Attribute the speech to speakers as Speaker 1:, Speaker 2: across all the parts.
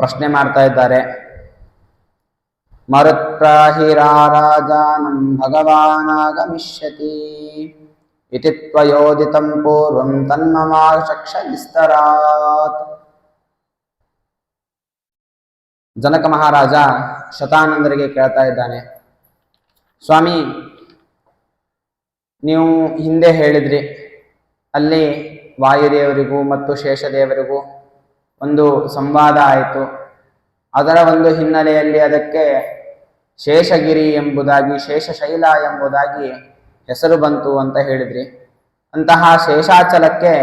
Speaker 1: ಪ್ರಶ್ನೆ ಮಾಡ್ತಾ ಇದ್ದಾರೆ. ಮರುತ್ಪ್ರಾಹಿರಾರಾಜಾನಂ ಭಗವಾನಾಗಮಿಷ್ಯತಿ ಇತಿ ತ್ವಯೋದಿತಂ ಪೂರ್ವಂ ತನ್ಮಮಾಚಕ್ಷ ವಿಸ್ತರಾತ್. ಜನಕ ಮಹಾರಾಜ ಶತಾನಂದರಿಗೆ ಕೇಳ್ತಾ ಇದ್ದಾನೆ, ಸ್ವಾಮಿ, ನೀವು ಹಿಂದೆ ಹೇಳಿದ್ರಿ ಅಲ್ಲಿ ವಾಯುದೇವರಿಗೂ ಮತ್ತು ಶೇಷದೇವರಿಗೂ ಒಂದು ಸಂವಾದ ಆಯಿತು. ಅದರ ಒಂದು ಹಿನ್ನೆಲೆಯಲ್ಲಿ ಅದಕ್ಕೆ ಶೇಷಗಿರಿ ಎಂಬುದಾಗಿ, ಶೇಷಶೈಲ ಎಂಬುದಾಗಿ ಹೆಸರು ಬಂತು ಅಂತ ಹೇಳಿದ್ರಿ. ಅಂತಹ ಶೇಷಾಚಲಕ್ಕೆ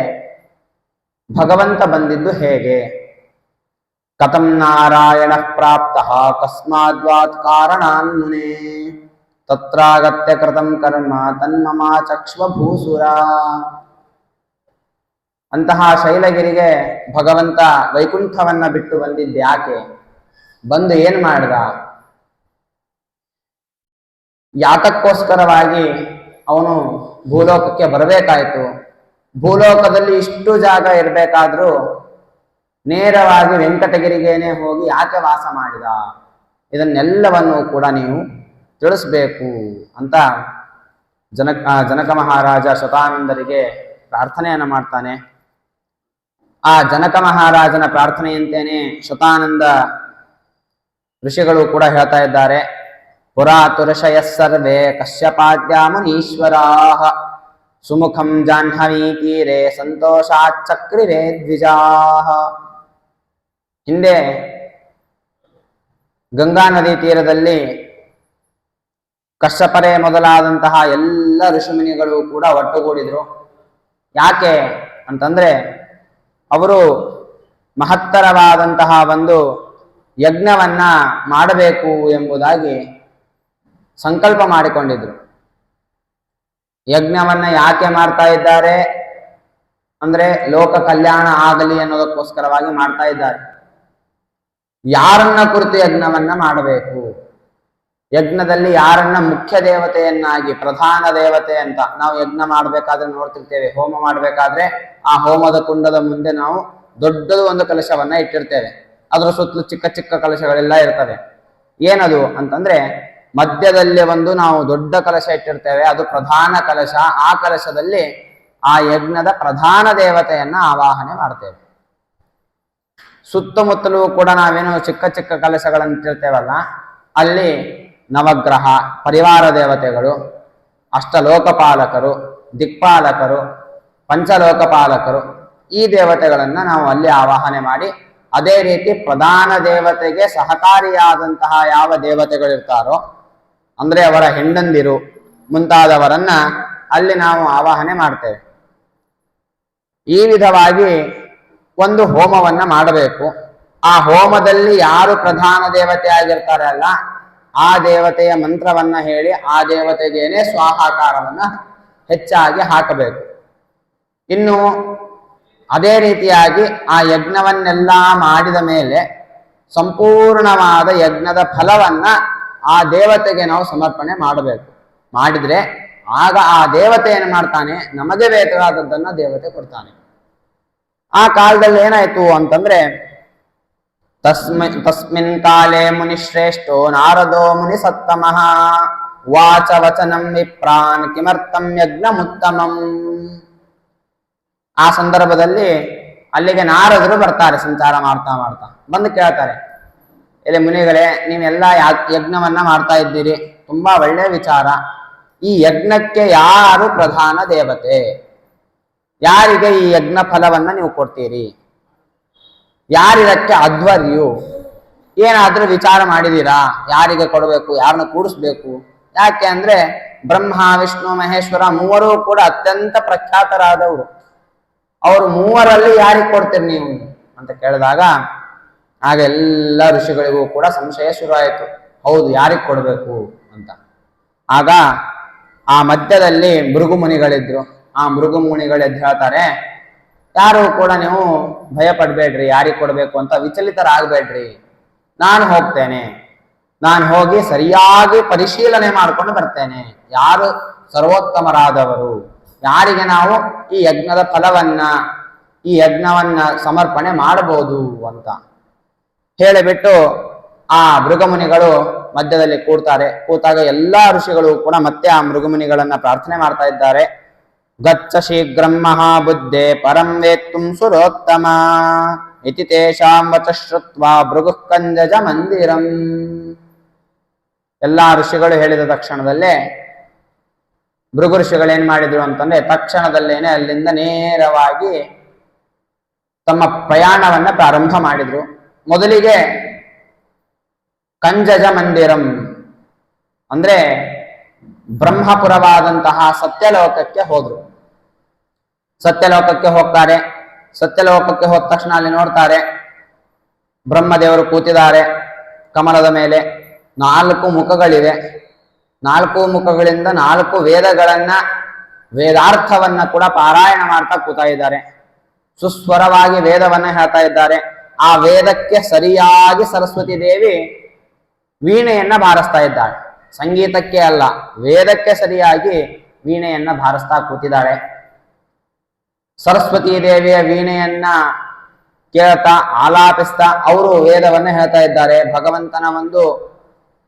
Speaker 1: ಭಗವಂತ ಬಂದಿದ್ದು ಹೇಗೆ? ಕಥಂ ನಾರಾಯಣ ಪ್ರಾಪ್ತ ಕಸ್ಮಾದ್ವಾತ್ ಕಾರಣಾನ್ ಮುನೇ ತತ್ರಾಗತ್ಯ ಕೃತಂ ಕರ್ಮ ತನ್ಮಮಾಚಕ್ಷ್ವ ಭೂಸುರ. ಅಂತಹ ಶೈಲಗಿರಿಗೆ ಭಗವಂತ ವೈಕುಂಠವನ್ನ ಬಿಟ್ಟು ಬಂದಿದ್ದ್ಯಾಕೆ? ಬಂದು ಏನ್ ಮಾಡಿದ? ಯಾತಕ್ಕೋಸ್ಕರವಾಗಿ ಅವನು ಭೂಲೋಕಕ್ಕೆ ಬರಬೇಕಾಯಿತು? ಭೂಲೋಕದಲ್ಲಿ ಇಷ್ಟು ಜಾಗ ಇರಬೇಕಾದ್ರೂ ನೇರವಾಗಿ ವೆಂಕಟಗಿರಿಗೇನೆ ಹೋಗಿ ಯಾಕೆ ವಾಸ ಮಾಡಿದ? ಇದನ್ನೆಲ್ಲವನ್ನು ಕೂಡ ನೀವು ತಿಳಿಸ್ಬೇಕು ಅಂತ ಜನಕ ಮಹಾರಾಜ ಶತಾನಂದರಿಗೆ ಪ್ರಾರ್ಥನೆಯನ್ನು ಮಾಡ್ತಾನೆ. ಆ ಜನಕ ಮಹಾರಾಜನ ಪ್ರಾರ್ಥನೆಯಂತೇನೆ ಶತಾನಂದ ಋಷಿಗಳು ಕೂಡ ಹೇಳ್ತಾ ಇದ್ದಾರೆ. ಪುರಾತು ಋಷಯಃ ಸರ್ವೇ ಕಶ್ಯಪಾದ್ಯ ಮುನೀಶ್ವರಾಃ ಸುಮುಖಂ ಜಾಹ್ನವೀ ತೀರೆ ಸಂತೋಷಾಚ್ಚಕ್ರಿರೆ ದ್ವಿಜಾಃ. ಹಿಂದೆ ಗಂಗಾ ನದಿ ತೀರದಲ್ಲಿ ಕಶ್ಯಪರೇ ಮೊದಲಾದಂತಹ ಎಲ್ಲ ಋಷಿಮುನಿಗಳು ಕೂಡ ಒಟ್ಟುಗೂಡಿದ್ರು. ಯಾಕೆ ಅಂತಂದ್ರೆ ಅವರು ಮಹತ್ತರವಾದಂತಹ ಒಂದು ಯಜ್ಞವನ್ನ ಮಾಡಬೇಕು ಎಂಬುದಾಗಿ ಸಂಕಲ್ಪ ಮಾಡಿಕೊಂಡಿದ್ರು. ಯಜ್ಞವನ್ನ ಯಾಕೆ ಮಾಡ್ತಾ ಇದ್ದಾರೆ ಅಂದ್ರೆ ಲೋಕ ಕಲ್ಯಾಣ ಆಗಲಿ ಅನ್ನೋದಕ್ಕೋಸ್ಕರವಾಗಿ ಮಾಡ್ತಾ ಇದ್ದಾರೆ. ಯಾರನ್ನ ಕುರಿತು ಯಜ್ಞವನ್ನ ಮಾಡಬೇಕು? ಯಜ್ಞದಲ್ಲಿ ಯಾರನ್ನ ಮುಖ್ಯ ದೇವತೆಯನ್ನಾಗಿ, ಪ್ರಧಾನ ದೇವತೆ ಅಂತ ನಾವು ಯಜ್ಞ ಮಾಡ್ಬೇಕಾದ್ರೆ ನೋಡ್ತಿರ್ತೇವೆ. ಹೋಮ ಮಾಡ್ಬೇಕಾದ್ರೆ ಆ ಹೋಮದ ಕುಂಡದ ಮುಂದೆ ನಾವು ದೊಡ್ಡದು ಒಂದು ಕಲಶವನ್ನ ಇಟ್ಟಿರ್ತೇವೆ. ಅದರ ಸುತ್ತಲೂ ಚಿಕ್ಕ ಚಿಕ್ಕ ಕಲಶಗಳೆಲ್ಲ ಇರ್ತವೆ. ಏನದು ಅಂತಂದ್ರೆ ಮಧ್ಯದಲ್ಲಿ ಒಂದು ನಾವು ದೊಡ್ಡ ಕಲಶ ಇಟ್ಟಿರ್ತೇವೆ, ಅದು ಪ್ರಧಾನ ಕಲಶ. ಆ ಕಲಶದಲ್ಲಿ ಆ ಯಜ್ಞದ ಪ್ರಧಾನ ದೇವತೆಯನ್ನ ಆವಾಹನೆ ಮಾಡ್ತೇವೆ. ಸುತ್ತಮುತ್ತಲೂ ಕೂಡ ನಾವೇನು ಚಿಕ್ಕ ಚಿಕ್ಕ ಕಲಶಗಳನ್ನು ಇಟ್ಟಿರ್ತೇವಲ್ಲ, ಅಲ್ಲಿ ನವಗ್ರಹ, ಪರಿವಾರ ದೇವತೆಗಳು, ಅಷ್ಟಲೋಕಪಾಲಕರು, ದಿಕ್ಪಾಲಕರು, ಪಂಚಲೋಕಪಾಲಕರು, ಈ ದೇವತೆಗಳನ್ನ ನಾವು ಅಲ್ಲಿ ಆವಾಹನೆ ಮಾಡಿ, ಅದೇ ರೀತಿ ಪ್ರಧಾನ ದೇವತೆಗೆ ಸಹಕಾರಿಯಾದಂತಹ ಯಾವ ದೇವತೆಗಳಿರ್ತಾರೋ ಅಂದ್ರೆ ಅವರ ಹೆಂಡಂದಿರು ಮುಂತಾದವರನ್ನ ಅಲ್ಲಿ ನಾವು ಆವಾಹನೆ ಮಾಡ್ತೇವೆ. ಈ ವಿಧವಾಗಿ ಒಂದು ಹೋಮವನ್ನ ಮಾಡಬೇಕು. ಆ ಹೋಮದಲ್ಲಿ ಯಾರು ಪ್ರಧಾನ ದೇವತೆ ಆಗಿರ್ತಾರೆ ಅಲ್ಲ, ಆ ದೇವತೆಯ ಮಂತ್ರವನ್ನ ಹೇಳಿ ಆ ದೇವತೆಗೇನೆ ಸ್ವಾಹಾಕಾರವನ್ನ ಹೆಚ್ಚಾಗಿ ಹಾಕಬೇಕು. ಇನ್ನು ಅದೇ ರೀತಿಯಾಗಿ ಆ ಯಜ್ಞವನ್ನೆಲ್ಲ ಮಾಡಿದ ಮೇಲೆ ಸಂಪೂರ್ಣವಾದ ಯಜ್ಞದ ಫಲವನ್ನ ಆ ದೇವತೆಗೆ ನಾವು ಸಮರ್ಪಣೆ ಮಾಡಬೇಕು. ಮಾಡಿದ್ರೆ ಆಗ ಆ ದೇವತೆ ಏನು ಮಾಡ್ತಾನೆ, ನಮಗೆ ಬೇಕಾದದ್ದನ್ನ ದೇವತೆ ಕೊಡ್ತಾನೆ. ಆ ಕಾಲದಲ್ಲಿ ಏನಾಯ್ತು ಅಂತಂದ್ರೆ ತಸ್ಮಿನ್ ಕಾಲೇ ಮುನಿಶ್ರೇಷ್ಠೋ ನಾರದೋ ಮುನಿ ಸತ್ತಮಃ ವಾಚ ವಚನಂ ವಿಪ್ರಾನ್ ಕಿಮರ್ಥಂ ಯಜ್ಞಮುತ್ತಮಂ. ಆ ಸಂದರ್ಭದಲ್ಲಿ ಅಲ್ಲಿಗೆ ನಾರದರು ಬರ್ತಾರೆ. ಸಂಚಾರ ಮಾಡ್ತಾ ಮಾಡ್ತಾ ಬಂದು ಕೇಳ್ತಾರೆ, ಇಲ್ಲಿ ಮುನಿಗಳೇ, ನೀವೆಲ್ಲ ಯಜ್ಞವನ್ನ ಮಾಡ್ತಾ ಇದ್ದೀರಿ, ತುಂಬಾ ಒಳ್ಳೆಯ ವಿಚಾರ. ಈ ಯಜ್ಞಕ್ಕೆ ಯಾರು ಪ್ರಧಾನ ದೇವತೆ? ಯಾರಿಗೆ ಈ ಯಜ್ಞ ಫಲವನ್ನ ನೀವು ಕೊಡ್ತೀರಿ? ಯಾರಿದಕ್ಕೆ ಅಧ್ವರ್ಯು? ಏನಾದ್ರೂ ವಿಚಾರ ಮಾಡಿದೀರಾ? ಯಾರಿಗೆ ಕೊಡಬೇಕು, ಯಾರನ್ನ ಕೂಡಿಸ್ಬೇಕು? ಯಾಕೆ ಅಂದ್ರೆ ಬ್ರಹ್ಮ, ವಿಷ್ಣು, ಮಹೇಶ್ವರ ಮೂವರೂ ಕೂಡ ಅತ್ಯಂತ ಪ್ರಖ್ಯಾತರಾದವರು. ಅವರು ಮೂವರಲ್ಲಿ ಯಾರಿಗೆ ಕೊಡ್ತೀರಿ ನೀವು ಅಂತ ಕೇಳಿದಾಗ ಆಗ ಎಲ್ಲ ಋಷಿಗಳಿಗೂ ಕೂಡ ಸಂಶಯ ಶುರು ಆಯಿತು. ಹೌದು, ಯಾರಿಗೆ ಕೊಡಬೇಕು ಅಂತ. ಆಗ ಆ ಮಧ್ಯದಲ್ಲಿ ಭೃಗು ಮುನಿಗಳಿದ್ರು. ಆ ಭೃಗು ಮುನಿಗಳು ಎದ್ದು ಹೇಳ್ತಾರೆ, ಯಾರು ಕೂಡ ನೀವು ಭಯ ಪಡ್ಬೇಡ್ರಿ, ಯಾರಿಗೆ ಕೊಡಬೇಕು ಅಂತ ವಿಚಲಿತರಾಗಬೇಡ್ರಿ. ನಾನು ಹೋಗ್ತೇನೆ, ನಾನು ಹೋಗಿ ಸರಿಯಾಗಿ ಪರಿಶೀಲನೆ ಮಾಡಿಕೊಂಡು ಬರ್ತೇನೆ. ಯಾರು ಸರ್ವೋತ್ತಮರಾದವರು, ಯಾರಿಗೆ ನಾವು ಈ ಯಜ್ಞದ ಫಲವನ್ನ, ಈ ಯಜ್ಞವನ್ನ ಸಮರ್ಪಣೆ ಮಾಡಬಹುದು ಅಂತ ಹೇಳಿಬಿಟ್ಟು ಆ ಮೃಗಮುನಿಗಳು ಮಧ್ಯದಲ್ಲಿ ಕೂತಾಗ ಎಲ್ಲಾ ಋಷಿಗಳು ಕೂಡ ಮತ್ತೆ ಆ ಮೃಗಮುನಿಗಳನ್ನ ಪ್ರಾರ್ಥನೆ ಮಾಡ್ತಾ ಇದ್ದಾರೆ. ಗಚ್ಚ ಶೀಘ್ರಂ ಮಹಾಬುದ್ಧೆ ಪರಂ ವೇತ್ತುಂ ಸುರೋತ್ತಮ ಇತಿ ತೇಷಾಂ ವಚ ಶ್ರುತ್ವಾ ಭೃಗುಃ ಕಂಜಜ ಮಂದಿರಂ. ಎಲ್ಲಾ ಋಷಿಗಳು ಹೇಳಿದ ತಕ್ಷಣದಲ್ಲೇ ಭೃಗು ಋಷಿಗಳು ಏನ್ ಮಾಡಿದ್ರು ಅಂತಂದ್ರೆ ತಕ್ಷಣದಲ್ಲೇನೆ ಅಲ್ಲಿಂದ ನೇರವಾಗಿ ತಮ್ಮ ಪ್ರಯಾಣವನ್ನ ಪ್ರಾರಂಭ ಮಾಡಿದ್ರು. ಮೊದಲಿಗೆ ಕಂಜಜ ಮಂದಿರಂ ಅಂದ್ರೆ ಬ್ರಹ್ಮಪುರವಾದಂತಹ ಸತ್ಯಲೋಕಕ್ಕೆ ಹೋದ್ರು. ಸತ್ಯಲೋಕಕ್ಕೆ ಹೋಗ್ತಾರೆ. ಸತ್ಯಲೋಕಕ್ಕೆ ಹೋದ ತಕ್ಷಣ ಅಲ್ಲಿ ನೋಡ್ತಾರೆ ಬ್ರಹ್ಮದೇವರು ಕೂತಿದ್ದಾರೆ ಕಮಲದ ಮೇಲೆ. 4 ಮುಖಗಳಿವೆ. 4 ಮುಖಗಳಿಂದ 4 ವೇದಗಳನ್ನ ವೇದಾರ್ಥವನ್ನ ಕೂಡ ಪಾರಾಯಣ ಮಾಡ್ತಾ ಕೂತಾ ಇದ್ದಾರೆ. ಸುಸ್ವರವಾಗಿ ವೇದವನ್ನ ಹೇಳ್ತಾ ಇದ್ದಾರೆ. ಆ ವೇದಕ್ಕೆ ಸರಿಯಾಗಿ ಸರಸ್ವತಿ ದೇವಿ ವೀಣೆಯನ್ನ ಬಾರಿಸ್ತಾ ಇದ್ದಾಳೆ. ಸಂಗೀತಕ್ಕೆ ಅಲ್ಲ, ವೇದಕ್ಕೆ ಸರಿಯಾಗಿ ವೀಣೆಯನ್ನ ಬಾರಿಸ್ತಾ ಕೂತಿದ್ದಾಳೆ. ಸರಸ್ವತಿ ದೇವಿಯ ವೀಣೆಯನ್ನ ಕೇಳ್ತಾ ಆಲಾಪಿಸ್ತಾ ಅವರು ವೇದವನ್ನ ಹೇಳ್ತಾ ಇದ್ದಾರೆ. ಭಗವಂತನ ಒಂದು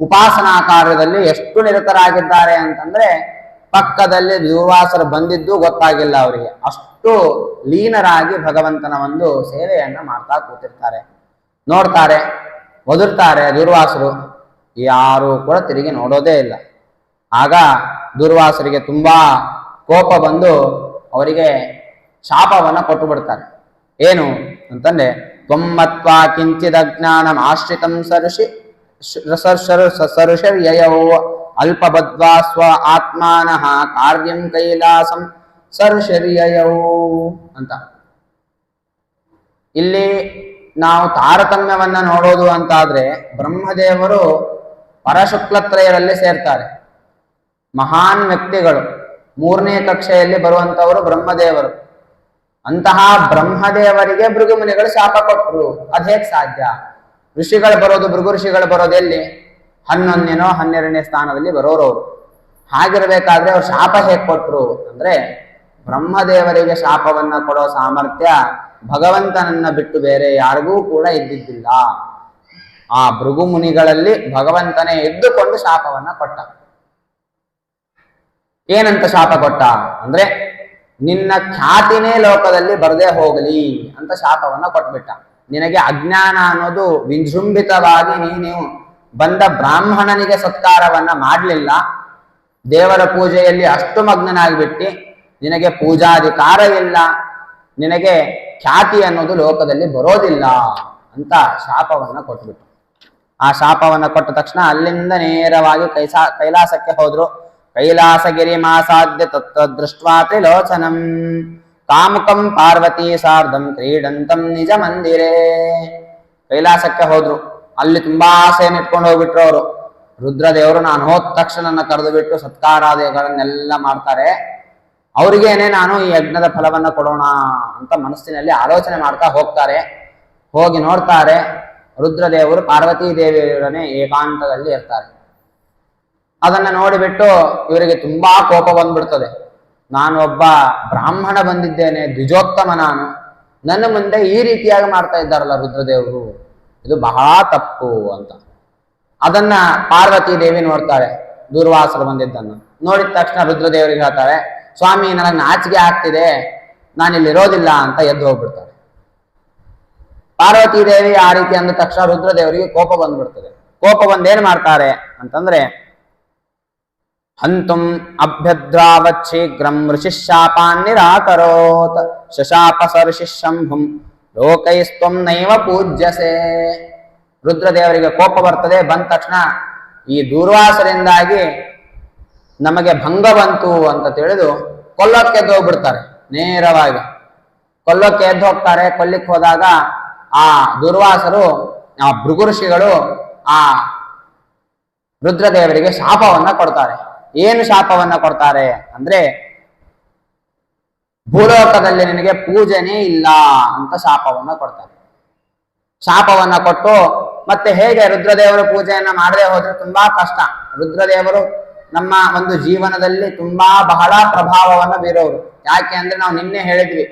Speaker 1: ಉಪಾಸನಾ ಕಾರ್ಯದಲ್ಲಿ ಎಷ್ಟು ನಿರತರಾಗಿದ್ದಾರೆ ಅಂತಂದ್ರೆ ಪಕ್ಕದಲ್ಲಿ ದುರ್ವಾಸರು ಬಂದಿದ್ದು ಗೊತ್ತಾಗಿಲ್ಲ ಅವರಿಗೆ. ಅಷ್ಟು ಲೀನರಾಗಿ ಭಗವಂತನ ಒಂದು ಸೇವೆಯನ್ನ ಮಾಡ್ತಾ ಕೂತಿರ್ತಾರೆ. ನೋಡ್ತಾರೆ, ಒದರ್ತಾರೆ ದುರ್ವಾಸರು. ಯಾರು ಕೂಡ ತಿರುಗಿ ನೋಡೋದೇ ಇಲ್ಲ. ಆಗ ದುರ್ವಾಸರಿಗೆ ತುಂಬಾ ಕೋಪ ಬಂದು ಅವರಿಗೆ ಶಾಪವನ್ನ ಕೊಟ್ಟು ಬಿಡ್ತಾರೆ. ಏನು ಅಂತಂದ್ರೆ ತ್ವಮ್ಮತ್ವಾ ಕಿಂಚಿದ ಜ್ಞಾನಂ ಆಶ್ರಿತಂ ಸರುಷರ್ಯಯೌ ಅಲ್ಪಬದ್ವಾ ಸ್ವ ಆತ್ಮಾನಃ ಕಾರ್ಯಂ ಕೈಲಾಸಂ ಸರುಷರ್ಯಯೌ ಅಂತ. ಇಲ್ಲಿ ನಾವು ತಾರತಮ್ಯವನ್ನ ನೋಡೋದು ಅಂತಾದ್ರೆ ಬ್ರಹ್ಮದೇವರು ಪರಶುಕ್ಲತ್ರಯರಲ್ಲಿ ಸೇರ್ತಾರೆ. ಮಹಾನ್ ವ್ಯಕ್ತಿಗಳು, 3ನೇ ಕಕ್ಷೆಯಲ್ಲಿ ಬರುವಂತವರು ಬ್ರಹ್ಮದೇವರು. ಅಂತಹ ಬ್ರಹ್ಮದೇವರಿಗೆ ಭೃಗುಮುನಿಗಳು ಶಾಪ ಕೊಟ್ಟರು. ಅದೇಕ್ ಸಾಧ್ಯ? ಋಷಿಗಳು ಬರೋದು, ಭೃಗು ಋಷಿಗಳು ಬರೋದು ಎಲ್ಲಿ? 11ನೇನೋ 12ನೇ ಸ್ಥಾನದಲ್ಲಿ ಬರೋರವರು. ಹಾಗಿರ್ಬೇಕಾದ್ರೆ ಅವ್ರು ಶಾಪ ಹೇಗೆ ಕೊಟ್ರು ಅಂದ್ರೆ ಬ್ರಹ್ಮದೇವರಿಗೆ ಶಾಪವನ್ನ ಕೊಡೋ ಸಾಮರ್ಥ್ಯ ಭಗವಂತನನ್ನ ಬಿಟ್ಟು ಬೇರೆ ಯಾರಿಗೂ ಕೂಡ ಇದ್ದಿದ್ದಿಲ್ಲ. ಆ ಭೃಗು ಮುನಿಗಳಲ್ಲಿ ಭಗವಂತನೇ ಎದ್ದುಕೊಂಡು ಶಾಪವನ್ನ ಕೊಟ್ಟ. ಏನಂತ ಶಾಪ ಕೊಟ್ಟ ಅಂದ್ರೆ ನಿನ್ನ ಖ್ಯಾತಿನೇ ಲೋಕದಲ್ಲಿ ಬರದೇ ಹೋಗಲಿ ಅಂತ ಶಾಪವನ್ನ ಕೊಟ್ಬಿಟ್ಟ. ನಿನಗೆ ಅಜ್ಞಾನ ಅನ್ನೋದು ವಿಜೃಂಭಿತವಾಗಿ ನೀವು ಬಂದ ಬ್ರಾಹ್ಮಣನಿಗೆ ಸತ್ಕಾರವನ್ನ ಮಾಡಲಿಲ್ಲ. ದೇವರ ಪೂಜೆಯಲ್ಲಿ ಅಷ್ಟು ಮಗ್ನನಾಗಿಬಿಟ್ಟು ನಿನಗೆ ಪೂಜಾಧಿಕಾರ ಇಲ್ಲ, ನಿನಗೆ ಖ್ಯಾತಿ ಅನ್ನೋದು ಲೋಕದಲ್ಲಿ ಬರೋದಿಲ್ಲ ಅಂತ ಶಾಪವನ್ನ ಕೊಟ್ಬಿಟ್ಟು. ಆ ಶಾಪವನ್ನ ಕೊಟ್ಟ ತಕ್ಷಣ ಅಲ್ಲಿಂದ ನೇರವಾಗಿ ಕೈಲಾಸಕ್ಕೆ ಹೋದ್ರು. ಕೈಲಾಸಗಿರಿ ಮಾಸಾಧ್ಯ ತತ್ವ ದೃಷ್ಟ್ವಾ ತ್ರಿಲೋಚನಂ ಕಾಮುಕಂ ಪಾರ್ವತಿ ಸಾರ್ಧಂ ಕ್ರೀಡಂತಂ ನಿಜ ಮಂದಿರೇ. ಕೈಲಾಸಕ್ಕೆ ಹೋದ್ರು. ಅಲ್ಲಿ ತುಂಬಾ ಆಸೆಯನ್ನು ಇಟ್ಕೊಂಡು ಹೋಗ್ಬಿಟ್ರು ಅವರು. ರುದ್ರದೇವರು ನಾನು ಹೋದ ತಕ್ಷಣ ನನ್ನ ಕರೆದು ಬಿಟ್ಟು ಸತ್ಕಾರಾದಿಗಳನ್ನೆಲ್ಲ ಮಾಡ್ತಾರೆ. ಅವ್ರಿಗೇನೆ ನಾನು ಈ ಯಜ್ಞದ ಫಲವನ್ನ ಕೊಡೋಣ ಅಂತ ಮನಸ್ಸಿನಲ್ಲಿ ಆಲೋಚನೆ ಮಾಡ್ತಾ ಹೋಗ್ತಾರೆ. ಹೋಗಿ ನೋಡ್ತಾರೆ ರುದ್ರದೇವರು ಪಾರ್ವತೀ ದೇವಿಯೊಡನೆ ಏಕಾಂತದಲ್ಲಿ ಇರ್ತಾರೆ. ಅದನ್ನ ನೋಡಿಬಿಟ್ಟು ಇವರಿಗೆ ತುಂಬಾ ಕೋಪ ಬಂದ್ಬಿಡ್ತದೆ. ನಾನು ಒಬ್ಬ ಬ್ರಾಹ್ಮಣ ಬಂದಿದ್ದೇನೆ, ದ್ವಿಜೋತ್ತಮ ನಾನು, ನನ್ನ ಮುಂದೆ ಈ ರೀತಿಯಾಗಿ ಮಾಡ್ತಾ ಇದ್ದಾರಲ್ಲ ರುದ್ರದೇವರು, ಇದು ಬಹಳ ತಪ್ಪು ಅಂತ. ಅದನ್ನ ಪಾರ್ವತೀ ದೇವಿ ನೋಡ್ತಾಳೆ, ದೂರ್ವಾಸರು ಬಂದಿದ್ದನ್ನು ನೋಡಿದ ತಕ್ಷಣ ರುದ್ರದೇವರಿಗೆ ಹೇಳ್ತಾಳೆ, ಸ್ವಾಮಿ ನನಗೆ ನಾಚಿಕೆ ಆಗ್ತಿದೆ, ನಾನಿಲ್ಲಿರೋದಿಲ್ಲ ಅಂತ ಎದ್ದು ಹೋಗ್ಬಿಡ್ತಾಳೆ. ಪಾರ್ವತೀ ದೇವಿ ಆ ರೀತಿ ಅಂದ ತಕ್ಷಣ ರುದ್ರದೇವರಿಗೆ ಕೋಪ ಬಂದ್ಬಿಡ್ತದೆ. ಕೋಪ ಬಂದ್ ಏನ್ ಮಾಡ್ತಾರೆ ಅಂತಂದ್ರೆ ಹಂತುಂ ಅಭ್ಯದ್ರಾವತ್ ಶೀಘ್ರಂ ಋಷಿಶಾಪಾನ್ ನಿರಾಕರೋತ್ ಶಶಾಪ ಸರ್ಷಿ ಶಂಭುಂ ಲೋಕೈಸ್ತ್ವಂ ನೈವ ಪೂಜ್ಯಸೆ. ರುದ್ರದೇವರಿಗೆ ಕೋಪ ಬರ್ತದೆ. ಬಂದ ತಕ್ಷಣ ಈ ದೂರ್ವಾಸರಿಂದಾಗಿ ನಮಗೆ ಭಂಗ ಬಂತು ಅಂತ ತಿಳಿದು ಕೊಲ್ಲಕ್ಕೆ ಎದ್ದು ಹೋಗ್ಬಿಡ್ತಾರೆ. ನೇರವಾಗಿ ಕೊಲ್ಲಕ್ಕೆ ಎದ್ದು ಹೋಗ್ತಾರೆ. ಕೊಲ್ಲಿಕ್ಕೆ ಹೋದಾಗ ಆ ದುರ್ವಾಸರು, ಆ ಭೃಗು ಋಷಿಗಳು ಆ ರುದ್ರದೇವರಿಗೆ ಶಾಪವನ್ನ ಕೊಡ್ತಾರೆ. ಏನು ಶಾಪವನ್ನ ಕೊಡ್ತಾರೆ ಅಂದ್ರೆ ಭೂಲೋಕದಲ್ಲಿ ನಿನಗೆ ಪೂಜೆನೇ ಇಲ್ಲ ಅಂತ ಶಾಪವನ್ನ ಕೊಡ್ತಾರೆ. ಶಾಪವನ್ನ ಕೊಟ್ಟು ಮತ್ತೆ ಹೇಗೆ ರುದ್ರದೇವರು ಪೂಜೆಯನ್ನ ಮಾಡದೆ ಹೋದ್ರೆ ತುಂಬಾ ಕಷ್ಟ. ರುದ್ರದೇವರು ನಮ್ಮ ಒಂದು ಜೀವನದಲ್ಲಿ ತುಂಬಾ ಬಹಳ ಪ್ರಭಾವವನ್ನ ಬೀರೋರು. ಯಾಕೆ ಅಂದ್ರೆ ನಾವು ನಿನ್ನೆ ಹೇಳಿದ್ವಿ,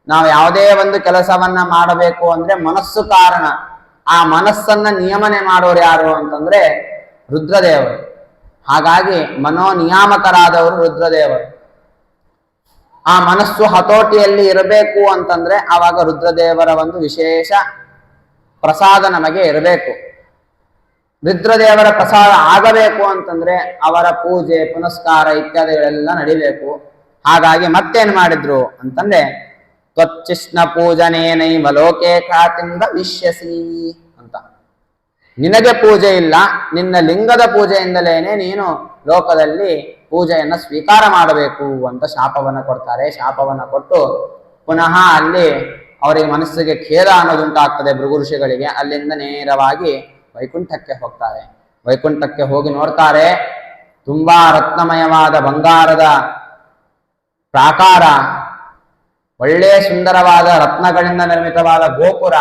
Speaker 1: ನಾವು ಯಾವುದೇ ಒಂದು ಕೆಲಸವನ್ನ ಮಾಡಬೇಕು ಅಂದ್ರೆ ಮನಸ್ಸು ಕಾರಣ. ಆ ಮನಸ್ಸನ್ನ ನಿಯಮನೆ ಮಾಡೋರು ಯಾರು ಅಂತಂದ್ರೆ ರುದ್ರದೇವರು. ಹಾಗಾಗಿ ಮನೋನಿಯಾಮಕರಾದವರು ರುದ್ರದೇವರು. ಆ ಮನಸ್ಸು ಹತೋಟಿಯಲ್ಲಿ ಇರಬೇಕು ಅಂತಂದ್ರೆ ಆವಾಗ ರುದ್ರದೇವರ ಒಂದು ವಿಶೇಷ ಪ್ರಸಾದ ನಮಗೆ ಇರಬೇಕು. ರುದ್ರದೇವರ ಪ್ರಸಾದ ಆಗಬೇಕು ಅಂತಂದ್ರೆ ಅವರ ಪೂಜೆ ಪುನಸ್ಕಾರ ಇತ್ಯಾದಿಗಳೆಲ್ಲ ನಡಿಬೇಕು. ಹಾಗಾಗಿ ಮತ್ತೇನ್ ಮಾಡಿದ್ರು ಅಂತಂದ್ರೆ ತ್ವಚ್ಚಿಷ್ಣ ಪೂಜನೇನೈವ ಲೋಕೆ ಖ್ಯಾತಿಂದ ವಿಶ್ಯಸಿ ಅಂತ. ನಿನಗೆ ಪೂಜೆ ಇಲ್ಲ, ನಿನ್ನ ಲಿಂಗದ ಪೂಜೆಯಿಂದಲೇನೆ ನೀನು ಲೋಕದಲ್ಲಿ ಪೂಜೆಯನ್ನ ಸ್ವೀಕಾರ ಮಾಡಬೇಕು ಅಂತ ಶಾಪವನ್ನ ಕೊಡ್ತಾರೆ. ಶಾಪವನ್ನ ಕೊಟ್ಟು ಪುನಃ ಅಲ್ಲಿ ಅವರಿಗೆ ಮನಸ್ಸಿಗೆ ಖೇದ ಅನ್ನೋದುಂಟಾಗ್ತದೆ ಭೃಗು ಋಷಿಗಳಿಗೆ. ಅಲ್ಲಿಂದ ನೇರವಾಗಿ ವೈಕುಂಠಕ್ಕೆ ಹೋಗ್ತಾರೆ. ವೈಕುಂಠಕ್ಕೆ ಹೋಗಿ ನೋಡ್ತಾರೆ, ತುಂಬಾ ರತ್ನಮಯವಾದ ಬಂಗಾರದ ಪ್ರಾಕಾರ, ಒಳ್ಳೆ ಸುಂದರವಾದ ರತ್ನಗಳಿಂದ ನಿರ್ಮಿತವಾದ ಗೋಪುರ,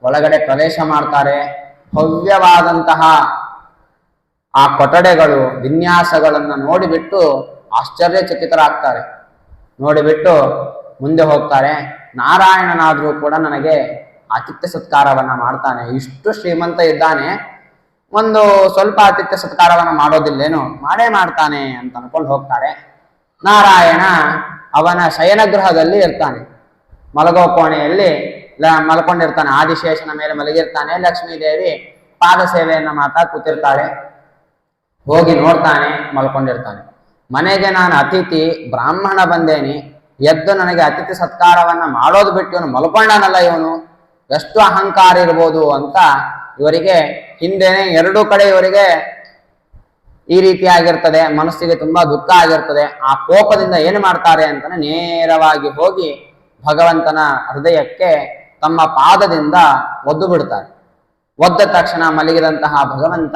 Speaker 1: ಒಳಗಡೆ ಪ್ರವೇಶ ಮಾಡ್ತಾರೆ. ಭವ್ಯವಾದಂತಹ ಆ ಕೊಠಡೆಗಳು ವಿನ್ಯಾಸಗಳನ್ನು ನೋಡಿಬಿಟ್ಟು ಆಶ್ಚರ್ಯಚಕಿತರಾಗ್ತಾರೆ. ನೋಡಿಬಿಟ್ಟು ಮುಂದೆ ಹೋಗ್ತಾರೆ. ನಾರಾಯಣನಾದ್ರೂ ಕೂಡ ನನಗೆ ಆತಿಥ್ಯ ಸತ್ಕಾರವನ್ನ ಮಾಡ್ತಾನೆ, ಇಷ್ಟು ಶ್ರೀಮಂತ ಇದ್ದಾನೆ, ಒಂದು ಸ್ವಲ್ಪ ಆತಿಥ್ಯ ಸತ್ಕಾರವನ್ನ ಮಾಡೋದಿಲ್ಲೇನು, ಮಾಡೇ ಮಾಡ್ತಾನೆ ಅಂತ ಅನ್ಕೊಂಡು ಹೋಗ್ತಾರೆ. ನಾರಾಯಣ ಅವನ ಶಯನಗೃಹದಲ್ಲಿ ಇರ್ತಾನೆ, ಮಲಗೋ ಕೋಣೆಯಲ್ಲಿ ಮಲ್ಕೊಂಡಿರ್ತಾನೆ, ಆದಿಶೇಷನ ಮೇಲೆ ಮಲಗಿರ್ತಾನೆ. ಲಕ್ಷ್ಮೀದೇವಿ ಪಾದ ಸೇವೆಯನ್ನ ಮಾತಾ ಕೂತಿರ್ತಾಳೆ. ಹೋಗಿ ನೋಡ್ತಾನೆ, ಮಲ್ಕೊಂಡಿರ್ತಾನೆ. ಮನೆಗೆ ನಾನು ಅತಿಥಿ ಬ್ರಾಹ್ಮಣ ಬಂದೇನಿ, ಎದ್ದು ನನಗೆ ಅತಿಥಿ ಸತ್ಕಾರವನ್ನ ಮಾಡೋದು ಬಿಟ್ಟು ಇವನು ಮಲ್ಕೊಂಡನಲ್ಲ, ಇವನು ಎಷ್ಟು ಅಹಂಕಾರ ಇರ್ಬೋದು ಅಂತ ಇವರಿಗೆ ಹಿಂದೆನೆ ಎರಡೂ ಕಡೆ ಇವರಿಗೆ ಈ ರೀತಿಯಾಗಿರ್ತದೆ. ಮನಸ್ಸಿಗೆ ತುಂಬಾ ದುಃಖ ಆಗಿರ್ತದೆ. ಆ ಕೋಪದಿಂದ ಏನು ಮಾಡ್ತಾರೆ ಅಂತಾನೆ ನೇರವಾಗಿ ಹೋಗಿ ಭಗವಂತನ ಹೃದಯಕ್ಕೆ ತಮ್ಮ ಪಾದದಿಂದ ಒದ್ದು ಬಿಡ್ತಾರೆ. ಒದ್ದ ತಕ್ಷಣ ಮಲಗಿದಂತಹ ಭಗವಂತ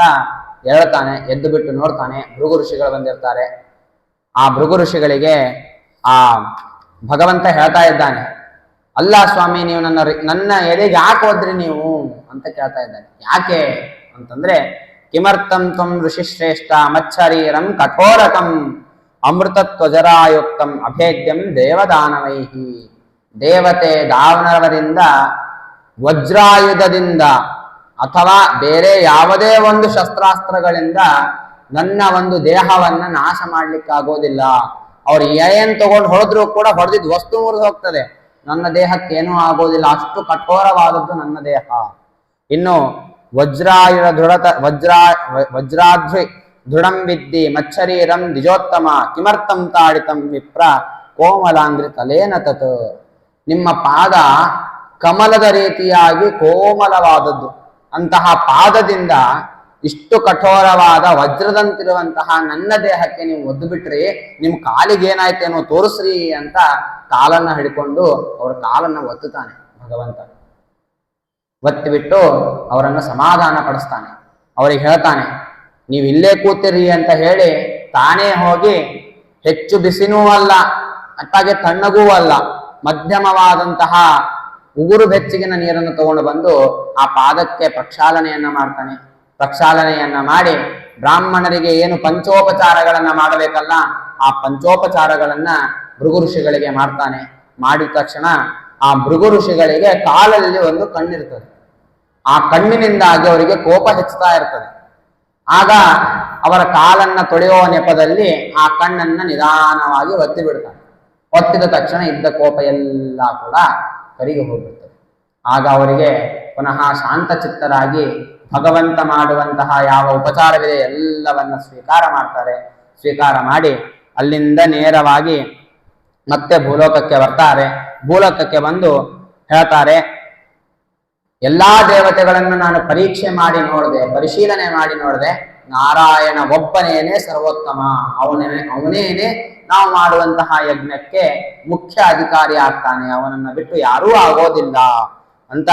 Speaker 1: ಹೇಳ್ತಾನೆ, ಎದ್ದು ಬಿಟ್ಟು ನೋಡ್ತಾನೆ, ಭೃಗು ಋಷಿಗಳು ಬಂದಿರ್ತಾರೆ. ಆ ಭೃಗು ಋಷಿಗಳಿಗೆ ಆ ಭಗವಂತ ಹೇಳ್ತಾ ಇದ್ದಾನೆ, ಅಲ್ಲ ಸ್ವಾಮಿ, ನೀವು ನನ್ನ ಎದೆಗೆ ಯಾಕೆ ಹೋದ್ರಿ ನೀವು ಅಂತ ಕೇಳ್ತಾ ಇದ್ದಾನೆ. ಯಾಕೆ ಅಂತಂದ್ರೆ ಕಿಮರ್ಥಂ ತ್ವಂ ಋಷಿಶ್ರೇಷ್ಠ ಮಚ್ಚರೀರಂ ಕಠೋರಕಂ ಅಮೃತತ್ವಜರಾಯುಕ್ತಂ ಅಭೇದ್ಯಂ ದೇವದಾನವೈಹಿ. ದೇವತೆ ದಾನವರಿಂದ ವಜ್ರಾಯುಧದಿಂದ ಅಥವಾ ಬೇರೆ ಯಾವುದೇ ಒಂದು ಶಸ್ತ್ರಾಸ್ತ್ರಗಳಿಂದ ನನ್ನ ಒಂದು ದೇಹವನ್ನ ನಾಶ ಮಾಡ್ಲಿಕ್ಕಾಗೋದಿಲ್ಲ. ಅವ್ರು ಏನ್ ತಗೊಂಡು ಹೊಡೆದ್ರು ಕೂಡ ಹೊಡೆದಿದ್ದು ವಸ್ತು ಮುರಿದು ಹೋಗ್ತದೆ, ನನ್ನ ದೇಹಕ್ಕೆ ಏನೂ ಆಗೋದಿಲ್ಲ, ಅಷ್ಟು ಕಠೋರವಾದದ್ದು ನನ್ನ ದೇಹ. ಇನ್ನು ವಜ್ರಾಯುಧ ವಜ್ರಾಧ್ವಿ ದೃಢಂ ವಿದ್ದಿ ಮಚ್ಚರೀರಂ ದ್ವಿಜೋತ್ತಮ ಕಿಮರ್ಥಂ ತಾಡಿತಂ ವಿಪ್ರ ಕೋಮಲಾಂಗ್ರಿ ತಲೇನ ತತ್. ನಿಮ್ಮ ಪಾದ ಕಮಲದ ರೀತಿಯಾಗಿ ಕೋಮಲವಾದದ್ದು, ಅಂತಹ ಪಾದದಿಂದ ಇಷ್ಟು ಕಠೋರವಾದ ವಜ್ರದಂತಿರುವಂತಹ ನನ್ನ ದೇಹಕ್ಕೆ ನೀವು ಒದ್ದು ಬಿಟ್ರಿ, ನಿಮ್ ಕಾಲಿಗೆ ಏನಾಯ್ತೇನೋ ತೋರಿಸ್ರಿ ಅಂತ ಕಾಲನ್ನ ಹಿಡ್ಕೊಂಡು ಅವ್ರ ಕಾಲನ್ನ ಒತ್ತುತ್ತಾನೆ ಭಗವಂತ. ಒತ್ತಿಬಿಟ್ಟು ಅವರನ್ನು ಸಮಾಧಾನ ಪಡಿಸ್ತಾನೆ. ಅವ್ರಿಗೆ ಹೇಳ್ತಾನೆ, ನೀವು ಇಲ್ಲೇ ಕೂತಿರಿ ಅಂತ ಹೇಳಿ ತಾನೇ ಹೋಗಿ ಹೆಚ್ಚು ಬಿಸಿನೂ ಅಲ್ಲ ಅಟ್ಟಾಗೆ ತಣ್ಣಗೂ ಅಲ್ಲ, ಮಧ್ಯಮವಾದಂತಹ ಉಗುರು ಬೆಚ್ಚಗಿನ ನೀರನ್ನು ತಗೊಂಡು ಬಂದು ಆ ಪಾದಕ್ಕೆ ಪ್ರಕ್ಷಾಲನೆಯನ್ನ ಮಾಡ್ತಾನೆ. ಪ್ರಕ್ಷಾಲನೆಯನ್ನ ಮಾಡಿ ಬ್ರಾಹ್ಮಣರಿಗೆ ಏನು ಪಂಚೋಪಚಾರಗಳನ್ನ ಮಾಡಬೇಕಲ್ಲ, ಆ ಪಂಚೋಪಚಾರಗಳನ್ನ ಭೃಗು ಋಷಿಗಳಿಗೆ ಮಾಡ್ತಾನೆ. ಮಾಡಿದ ತಕ್ಷಣ ಆ ಭೃಗು ಋಷಿಗಳಿಗೆ ಕಾಲಲ್ಲಿ ಒಂದು ಕಣ್ಣಿರ್ತದೆ. ಆ ಕಣ್ಣಿನಿಂದಾಗಿ ಅವರಿಗೆ ಕೋಪ ಹೆಚ್ಚುತ್ತಾ ಇರ್ತದೆ. ಆಗ ಅವರ ಕಾಲನ್ನ ತೊಳೆಯುವ ನೆಪದಲ್ಲಿ ಆ ಕಣ್ಣನ್ನ ನಿಧಾನವಾಗಿ ಒತ್ತಿ ಬಿಡ್ತಾನೆ. ಒತ್ತಿದ ತಕ್ಷಣ ಇದ್ದ ಕೋಪ ಎಲ್ಲ ಕೂಡ ಕರಿಗೆ ಹೋಗ್ಬಿಡ್ತದೆ. ಆಗ ಅವರಿಗೆ ಪುನಃ ಶಾಂತ ಚಿತ್ತರಾಗಿ ಭಗವಂತ ಮಾಡುವಂತಹ ಯಾವ ಉಪಚಾರವಿದೆ ಎಲ್ಲವನ್ನ ಸ್ವೀಕಾರ ಮಾಡ್ತಾರೆ. ಸ್ವೀಕಾರ ಮಾಡಿ ಅಲ್ಲಿಂದ ನೇರವಾಗಿ ಮತ್ತೆ ಭೂಲೋಕಕ್ಕೆ ಬರ್ತಾರೆ. ಭೂಲೋಕಕ್ಕೆ ಬಂದು ಹೇಳ್ತಾರೆ, ಎಲ್ಲಾ ದೇವತೆಗಳನ್ನು ನಾನು ಪರೀಕ್ಷೆ ಮಾಡಿ ನೋಡಿದೆ, ಪರಿಶೀಲನೆ ಮಾಡಿ ನೋಡಿದೆ, ನಾರಾಯಣ ಒಬ್ಬನೇನೆ ಸರ್ವೋತ್ತಮ, ಅವನೇನೆ ನಾವು ಮಾಡುವಂತಹ ಯಜ್ಞಕ್ಕೆ ಮುಖ್ಯ ಅಧಿಕಾರಿ ಆಗ್ತಾನೆ, ಅವನನ್ನ ಬಿಟ್ಟು ಯಾರೂ ಆಗೋದಿಲ್ಲ ಅಂತ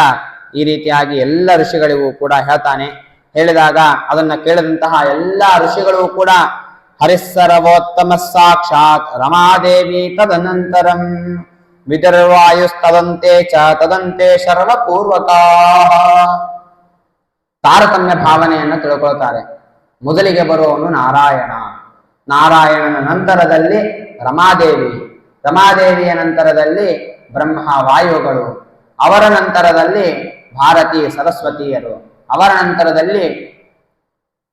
Speaker 1: ಈ ರೀತಿಯಾಗಿ ಎಲ್ಲ ಋಷಿಗಳಿಗೂ ಕೂಡ ಹೇಳ್ತಾನೆ. ಹೇಳಿದಾಗ ಅದನ್ನ ಕೇಳಿದಂತಹ ಎಲ್ಲ ಋಷಿಗಳು ಕೂಡ ಹರಿಸ್ಸರ್ವೋತ್ತಮ ಸಾಕ್ಷಾತ್ ರಮಾದೇವಿ ತದನಂತರಂ ವಿದರ್ವಾಯುಸ್ತದಂತೆ ಚ ತದಂತೆ ಸರ್ವಪೂರ್ವಕ. ತಾರತಮ್ಯ ಭಾವನೆಯನ್ನು ತಿಳ್ಕೊಳ್ತಾರೆ. ಮೊದಲಿಗೆ ಬರುವವನು ನಾರಾಯಣ, ನಾರಾಯಣನ ನಂತರದಲ್ಲಿ ರಮಾದೇವಿ, ರಮಾದೇವಿಯ ನಂತರದಲ್ಲಿ ಬ್ರಹ್ಮ ವಾಯುಗಳು, ಅವರ ನಂತರದಲ್ಲಿ ಭಾರತಿ ಸರಸ್ವತಿಯರು, ಅವರ ನಂತರದಲ್ಲಿ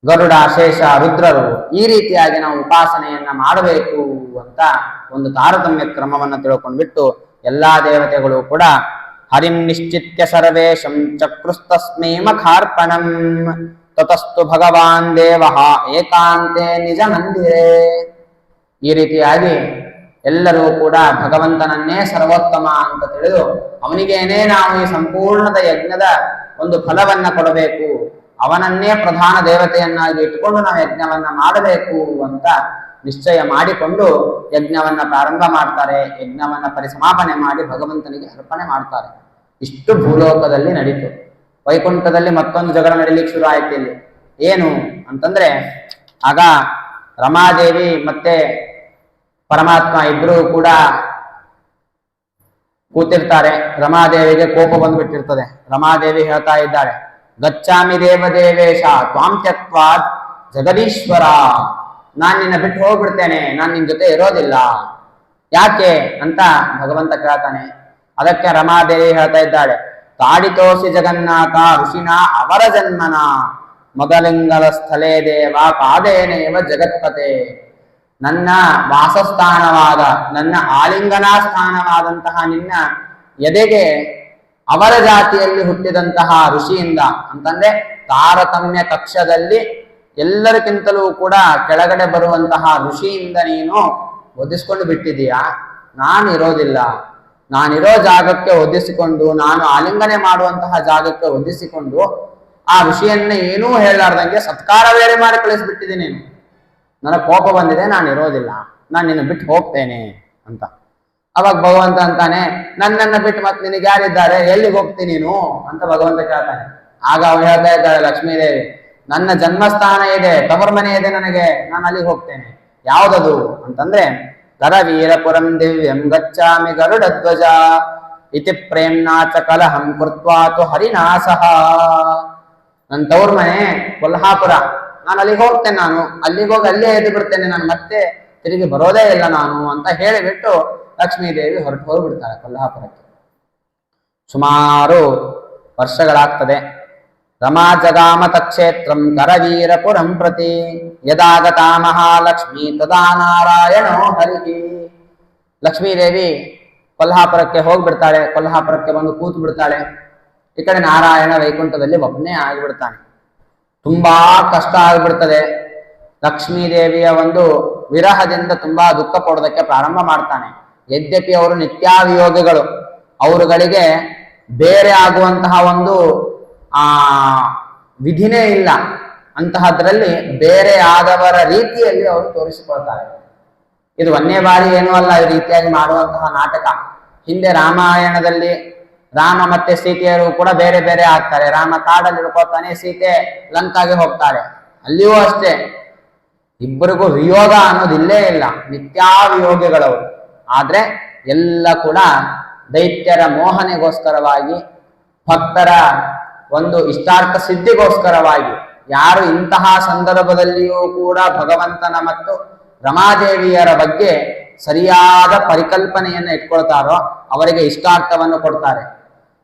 Speaker 1: ಗರುಡ ಶೇಷ ರುದ್ರರು. ಈ ರೀತಿಯಾಗಿ ನಾವು ಉಪಾಸನೆಯನ್ನ ಮಾಡಬೇಕು ಅಂತ ಒಂದು ತಾರತಮ್ಯ ಕ್ರಮವನ್ನು ತಿಳ್ಕೊಂಡ್ಬಿಟ್ಟು ಎಲ್ಲಾ ದೇವತೆಗಳು ಕೂಡ ಹರಿಂ ನಿಶ್ಚಿತ್ಯ ಸರ್ವೇಶಂ ಚಕ್ರುಸ್ತಸ್ಮೈ ಮಖಾರ್ಪಣಂ ತತಸ್ತು ಭಗವಾನ್ ದೇವ ಏಕಾಂತೆ ನಿಜ ಮಂದಿರೇ. ಈ ರೀತಿಯಾಗಿ ಎಲ್ಲರೂ ಕೂಡ ಭಗವಂತನನ್ನೇ ಸರ್ವೋತ್ತಮ ಅಂತ ತಿಳಿದು ಅವನಿಗೇನೇ ನಾವು ಈ ಸಂಪೂರ್ಣದ ಯಜ್ಞದ ಒಂದು ಫಲವನ್ನ ಕೊಡಬೇಕು, ಅವನನ್ನೇ ಪ್ರಧಾನ ದೇವತೆಯನ್ನಾಗಿ ಇಟ್ಕೊಂಡು ನಾವು ಯಜ್ಞವನ್ನ ಮಾಡಬೇಕು ಅಂತ ನಿಶ್ಚಯ ಮಾಡಿಕೊಂಡು ಯಜ್ಞವನ್ನ ಪ್ರಾರಂಭ ಮಾಡ್ತಾರೆ. ಯಜ್ಞವನ್ನ ಪರಿಸಮಾಪನೆ ಮಾಡಿ ಭಗವಂತನಿಗೆ ಅರ್ಪಣೆ ಮಾಡ್ತಾರೆ. ಇಷ್ಟು ಭೂಲೋಕದಲ್ಲಿ ನಡೀತು. ವೈಕುಂಠದಲ್ಲಿ ಮತ್ತೊಂದು ಜಗಳ ನಡೀಲಿಕ್ಕೆ ಶುರು ಆಯ್ತು. ಇಲ್ಲಿ ಏನು ಅಂತಂದ್ರೆ, ಆಗ ರಮಾದೇವಿ ಮತ್ತೆ ಪರಮಾತ್ಮ ಇಬ್ರು ಕೂಡ ಕೂತಿರ್ತಾರೆ. ರಮಾದೇವಿಗೆ ಕೋಪ ಬಂದ್ಬಿಟ್ಟಿರ್ತದೆ. ರಮಾದೇವಿ ಹೇಳ್ತಾ ಇದ್ದಾಳೆ, ಗಚ್ಚಾಮಿ ದೇವದೇವೇಶ ತ್ವಾಂ ತ್ಯಕ್ವಾತ್ ಜಗದೀಶ್ವರ, ನಾನ್ ನಿನ್ನ ಬಿಟ್ಟು ಹೋಗ್ಬಿಡ್ತೇನೆ, ನಾನ್ ನಿನ್ ಜೊತೆ ಇರೋದಿಲ್ಲ. ಯಾಕೆ ಅಂತ ಭಗವಂತ ಕೇಳ್ತಾನೆ. ಅದಕ್ಕೆ ರಮಾದೇವಿ ಹೇಳ್ತಾ ಇದ್ದಾಳೆ, ತಾಡಿತೋಸಿ ಜಗನ್ನಾಥ ಋಷಿನ ಅವರ ಜನ್ಮನ ಮೊದಲಿಂಗದ ಸ್ಥಳೇ ದೇವ ಪಾದೇನೇವ ಜಗತ್ಪತೆ. ನನ್ನ ವಾಸಸ್ಥಾನವಾದ, ನನ್ನ ಆಲಿಂಗನಾ ಸ್ಥಾನವಾದಂತಹ ನಿನ್ನ ಎದೆಗೆ ಅವರ ಜಾತಿಯಲ್ಲಿ ಹುಟ್ಟಿದಂತಹ ಋಷಿಯಿಂದ, ಅಂತಂದ್ರೆ ತಾರತಮ್ಯ ಕಕ್ಷದಲ್ಲಿ ಎಲ್ಲರಿಗಿಂತಲೂ ಕೂಡ ಕೆಳಗಡೆ ಬರುವಂತಹ ಋಷಿಯಿಂದ ನೀನು ಒದಿಸ್ಕೊಂಡು ಬಿಟ್ಟಿದೀಯಾ. ನಾನು ಇರೋದಿಲ್ಲ, ನಾನಿರೋ ಜಾಗಕ್ಕೆ ಒದಿಸಿಕೊಂಡು, ನಾನು ಆಲಿಂಗನೆ ಮಾಡುವಂತಹ ಜಾಗಕ್ಕೆ ಒದಿಸಿಕೊಂಡು ಆ ಋಷಿಯನ್ನ ಏನೂ ಹೇಳಲಾರ್ದಂಗೆ ಸತ್ಕಾರ ಬೇರೆ ಮಾಡಿ ಕಳಿಸ್ಬಿಟ್ಟಿದ್ದೀನಿ. ನೀನು ನನಗೆ ಕೋಪ ಬಂದಿದೆ, ನಾನು ಇರೋದಿಲ್ಲ, ನಾನು ನಿನ್ನ ಬಿಟ್ಟು ಹೋಗ್ತೇನೆ ಅಂತ. ಅವಾಗ ಭಗವಂತ ಅಂತಾನೆ, ನನ್ನನ್ನ ಬಿಟ್ಟು ಮತ್ತೆ ನಿನಗೆ ಯಾರಿದ್ದಾರೆ, ಎಲ್ಲಿಗೆ ಹೋಗ್ತೀನಿ ನೀನು ಅಂತ ಭಗವಂತ ಕೇಳ್ತಾನೆ. ಆಗ ಅವಳು ಹೇಳ್ತಾ ಇದ್ದಾಳೆ ಲಕ್ಷ್ಮೀದೇವಿ, ನನ್ನ ಜನ್ಮಸ್ಥಾನ ಇದೆ, ತವರ್ ಮನೆ ಇದೆ ನನಗೆ, ನಾನು ಅಲ್ಲಿಗೆ ಹೋಗ್ತೇನೆ. ಯಾವ್ದದು ಅಂತಂದ್ರೆ, ಕರವೀರಪುರಂ ದಿವ್ಯಂ ಗಚ್ಚಾಮಿ ಗರುಡ ಧ್ವಜ ಇತಿ ಪ್ರೇಮ್ನಾಚ ಕಲಹಂ ಕೃತ್ವಾತು ಹರಿನಾಸಹ. ನನ್ನ ತವ್ರ ಮನೆ ಕೊಲ್ಹಾಪುರ, ನಾನು ಅಲ್ಲಿಗೆ ಹೋಗ್ತೇನೆ, ನಾನು ಅಲ್ಲಿಗೆ ಹೋಗಿ ಅಲ್ಲೇ ಎದ್ದು ಬಿಡ್ತೇನೆ, ನಾನು ಮತ್ತೆ ತಿರುಗಿ ಬರೋದೇ ಇಲ್ಲ ನಾನು ಅಂತ ಹೇಳಿಬಿಟ್ಟು ಲಕ್ಷ್ಮೀದೇವಿ ಹೊರಟು ಹೋಗ್ಬಿಡ್ತಾಳೆ ಕೊಲ್ಹಾಪುರಕ್ಕೆ. ಸುಮಾರು ವರ್ಷಗಳಾಗ್ತದೆ. ರಮಾ ಜಗಾಮ ತಕ್ಷೇತ್ರಂ ಕರವೀರಪುರಂ ಪ್ರತಿ ಯದಾಗತಾ ಮಹಾಲಕ್ಷ್ಮಿ ತದಾ ನಾರಾಯಣೋ ಹರಿ. ಲಕ್ಷ್ಮೀದೇವಿ ಕೊಲ್ಹಾಪುರಕ್ಕೆ ಹೋಗ್ಬಿಡ್ತಾಳೆ. ಕೊಲ್ಹಾಪುರಕ್ಕೆ ಬಂದು ಕೂತು ಬಿಡ್ತಾಳೆ. ಈ ಕಡೆ ನಾರಾಯಣ ವೈಕುಂಠದಲ್ಲಿ ಒಬ್ಬನೇ ಆಗಿಬಿಡ್ತಾನೆ. ತುಂಬಾ ಕಷ್ಟ ಆಗ್ಬಿಡ್ತದೆ. ಲಕ್ಷ್ಮೀದೇವಿಯ ಒಂದು ವಿರಹದಿಂದ ತುಂಬಾ ದುಃಖ ಪಡೋದಕ್ಕೆ ಪ್ರಾರಂಭ ಮಾಡ್ತಾನೆ. ಯದ್ಯಪಿ ಅವರು ನಿತ್ಯಾವಿಯೋಗಿಗಳು, ಅವರುಗಳಿಗೆ ಬೇರೆ ಆಗುವಂತಹ ಒಂದು ವಿಧಿನೇ ಇಲ್ಲ. ಅಂತಹದ್ರಲ್ಲಿ ಬೇರೆ ಆದವರ ರೀತಿಯಲ್ಲಿ ಅವರು ತೋರಿಸಿಕೊಳ್ತಾರೆ. ಇದು ಒಂದೇ ಬಾರಿ ಏನೂ ಅಲ್ಲ ಈ ರೀತಿಯಾಗಿ ಮಾಡುವಂತಹ ನಾಟಕ. ಹಿಂದೆ ರಾಮಾಯಣದಲ್ಲಿ ರಾಮ ಮತ್ತೆ ಸೀತೆಯರು ಕೂಡ ಬೇರೆ ಬೇರೆ ಆಗ್ತಾರೆ. ರಾಮ ಕಾಡಲ್ಲಿ ಇಳ್ಕೊತಾನೆ, ಸೀತೆ ಲಂಕಾಗೆ ಹೋಗ್ತಾರೆ. ಅಲ್ಲಿಯೂ ಅಷ್ಟೇ, ಇಬ್ಬರಿಗೂ ವಿಯೋಗ ಅನ್ನೋದಿಲ್ಲೇ ಇಲ್ಲ, ನಿತ್ಯಾವಿಯೋಗಿಗಳವರು. ಆದ್ರೆ ಎಲ್ಲ ಕೂಡ ದೈತ್ಯರ ಮೋಹನೆಗೋಸ್ಕರವಾಗಿ, ಭಕ್ತರ ಒಂದು ಇಷ್ಟಾರ್ಥ ಸಿದ್ಧಿಗೋಸ್ಕರವಾಗಿ, ಯಾರು ಇಂತಹ ಸಂದರ್ಭದಲ್ಲಿಯೂ ಕೂಡ ಭಗವಂತನ ಮತ್ತು ರಮಾದೇವಿಯರ ಬಗ್ಗೆ ಸರಿಯಾದ ಪರಿಕಲ್ಪನೆಯನ್ನು ಇಟ್ಕೊಳ್ತಾರೋ ಅವರಿಗೆ ಇಷ್ಟಾರ್ಥವನ್ನು ಕೊಡ್ತಾರೆ.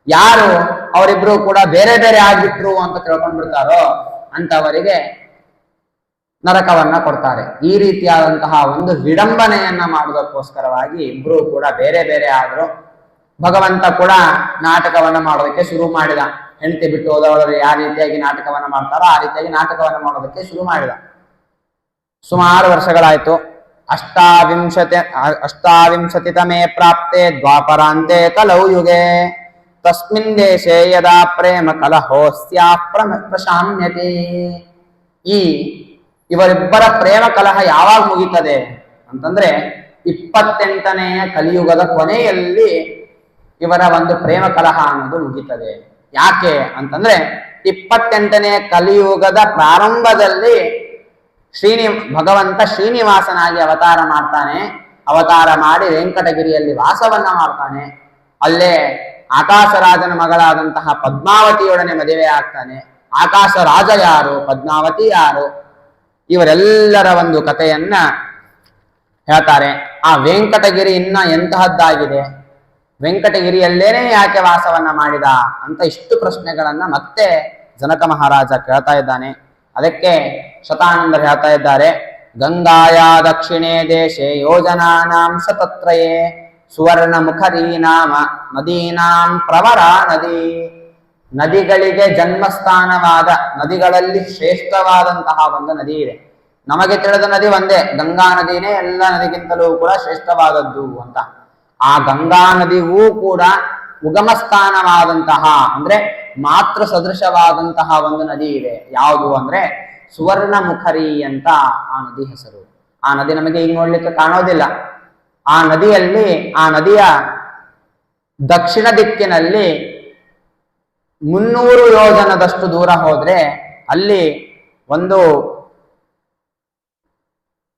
Speaker 1: ಯಾರು ಅವರಿಬ್ರು ಕೂಡ ಬೇರೆ ಬೇರೆ ಆಗ್ಬಿಟ್ರು ಅಂತ ತಿಳ್ಕೊಂಡ್ಬಿಡ್ತಾರೋ ಅಂತವರಿಗೆ ನರಕವನ್ನ ಕೊಡ್ತಾರೆ. ಈ ರೀತಿಯಾದಂತಹ ಒಂದು ವಿಡಂಬನೆಯನ್ನ ಮಾಡೋದಕ್ಕೋಸ್ಕರವಾಗಿ ಇಬ್ರು ಕೂಡ ಬೇರೆ ಬೇರೆ ಆದ್ರು. ಭಗವಂತ ಕೂಡ ನಾಟಕವನ್ನ ಮಾಡೋದಕ್ಕೆ ಶುರು ಮಾಡಿದ. ಹೆಂಡತಿ ಬಿಟ್ಟು ಹೋದವರು ಯಾವ ರೀತಿಯಾಗಿ ನಾಟಕವನ್ನ ಮಾಡ್ತಾರೋ ಆ ರೀತಿಯಾಗಿ ನಾಟಕವನ್ನ ಮಾಡೋದಕ್ಕೆ ಶುರು ಮಾಡಿದ. ಸುಮಾರು ವರ್ಷಗಳಾಯ್ತು. ಅಷ್ಟಾವಿಂಶತಿತಮೇ ಪ್ರಾಪ್ತೆ ದ್ವಾಪರಾಂತೆ ಕಲೌ ಯುಗೆ ತಸ್ಮಿನ್ ದೇಶೇ ಯದಾ ಪ್ರೇಮ ಕಲಹೋಸ್ಯಾ ಪ್ರಶಾಮ್ಯತೆ. ಇವರಿಬ್ಬರ ಪ್ರೇಮ ಕಲಹ ಯಾವಾಗ ಮುಗಿತದೆ ಅಂತಂದ್ರೆ 28ನೆಯ ಕಲಿಯುಗದ ಕೊನೆಯಲ್ಲಿ ಇವರ ಒಂದು ಪ್ರೇಮ ಕಲಹ ಅನ್ನೋದು ಮುಗಿತದೆ. ಯಾಕೆ ಅಂತಂದ್ರೆ 28ನೆಯ ಕಲಿಯುಗದ ಪ್ರಾರಂಭದಲ್ಲಿ ಭಗವಂತ ಶ್ರೀನಿವಾಸನಾಗಿ ಅವತಾರ ಮಾಡ್ತಾನೆ. ಅವತಾರ ಮಾಡಿ ವೆಂಕಟಗಿರಿಯಲ್ಲಿ ವಾಸವನ್ನ ಮಾಡ್ತಾನೆ. ಅಲ್ಲೇ ಆಕಾಶರಾಜನ ಮಗಳಾದಂತಹ ಪದ್ಮಾವತಿಯೊಡನೆ ಮದುವೆ ಆಗ್ತಾನೆ. ಆಕಾಶ ರಾಜ ಯಾರು, ಪದ್ಮಾವತಿ ಯಾರು, ಇವರೆಲ್ಲರ ಒಂದು ಕಥೆಯನ್ನ ಹೇಳ್ತಾರೆ. ಆ ವೆಂಕಟಗಿರಿ ಇನ್ನ ಎಂತಹದ್ದಾಗಿದೆ, ವೆಂಕಟಗಿರಿಯಲ್ಲೇನೆ ಯಾಕೆ ವಾಸವನ್ನ ಮಾಡಿದ ಅಂತ ಇಷ್ಟು ಪ್ರಶ್ನೆಗಳನ್ನ ಮತ್ತೆ ಜನಕ ಮಹಾರಾಜ ಕೇಳ್ತಾ ಇದ್ದಾನೆ. ಅದಕ್ಕೆ ಶತಾನಂದರು ಹೇಳ್ತಾ ಇದ್ದಾರೆ, ಗಂಗಾಯ ದಕ್ಷಿಣೇ ದೇಶೆ ಯೋಜನಾನಾಂ ಶತತ್ರಯೇ ಸುವರ್ಣ ಮುಖರೀ ನಾಮ ನದೀನಾಂ ಪ್ರವರ ನದಿ. ನದಿಗಳಿಗೆ ಜನ್ಮಸ್ಥಾನವಾದ, ನದಿಗಳಲ್ಲಿ ಶ್ರೇಷ್ಠವಾದಂತಹ ಒಂದು ನದಿ ಇದೆ. ನಮಗೆ ತಿಳಿದ ನದಿ ಒಂದೇ, ಗಂಗಾ ನದಿನೇ ಎಲ್ಲ ನದಿಗಿಂತಲೂ ಕೂಡ ಶ್ರೇಷ್ಠವಾದದ್ದು ಅಂತ. ಆ ಗಂಗಾ ನದಿಗೂ ಕೂಡ ಉಗಮ ಸ್ಥಾನವಾದಂತಹ ಅಂದ್ರೆ ಮಾತೃ ಸದೃಶವಾದಂತಹ ಒಂದು ನದಿ ಇದೆ. ಯಾವುದು ಅಂದ್ರೆ ಸುವರ್ಣ ಮುಖರಿ ಅಂತ ಆ ನದಿ ಹೆಸರು. ಆ ನದಿ ನಮಗೆ ಈಗ ನೋಡ್ಲಿಕ್ಕೆ ಕಾಣೋದಿಲ್ಲ. ಆ ನದಿಯಲ್ಲಿ, ಆ ನದಿಯ ದಕ್ಷಿಣ ದಿಕ್ಕಿನಲ್ಲಿ 300 ಯೋಜನದಷ್ಟು ದೂರ ಹೋದ್ರೆ ಅಲ್ಲಿ ಒಂದು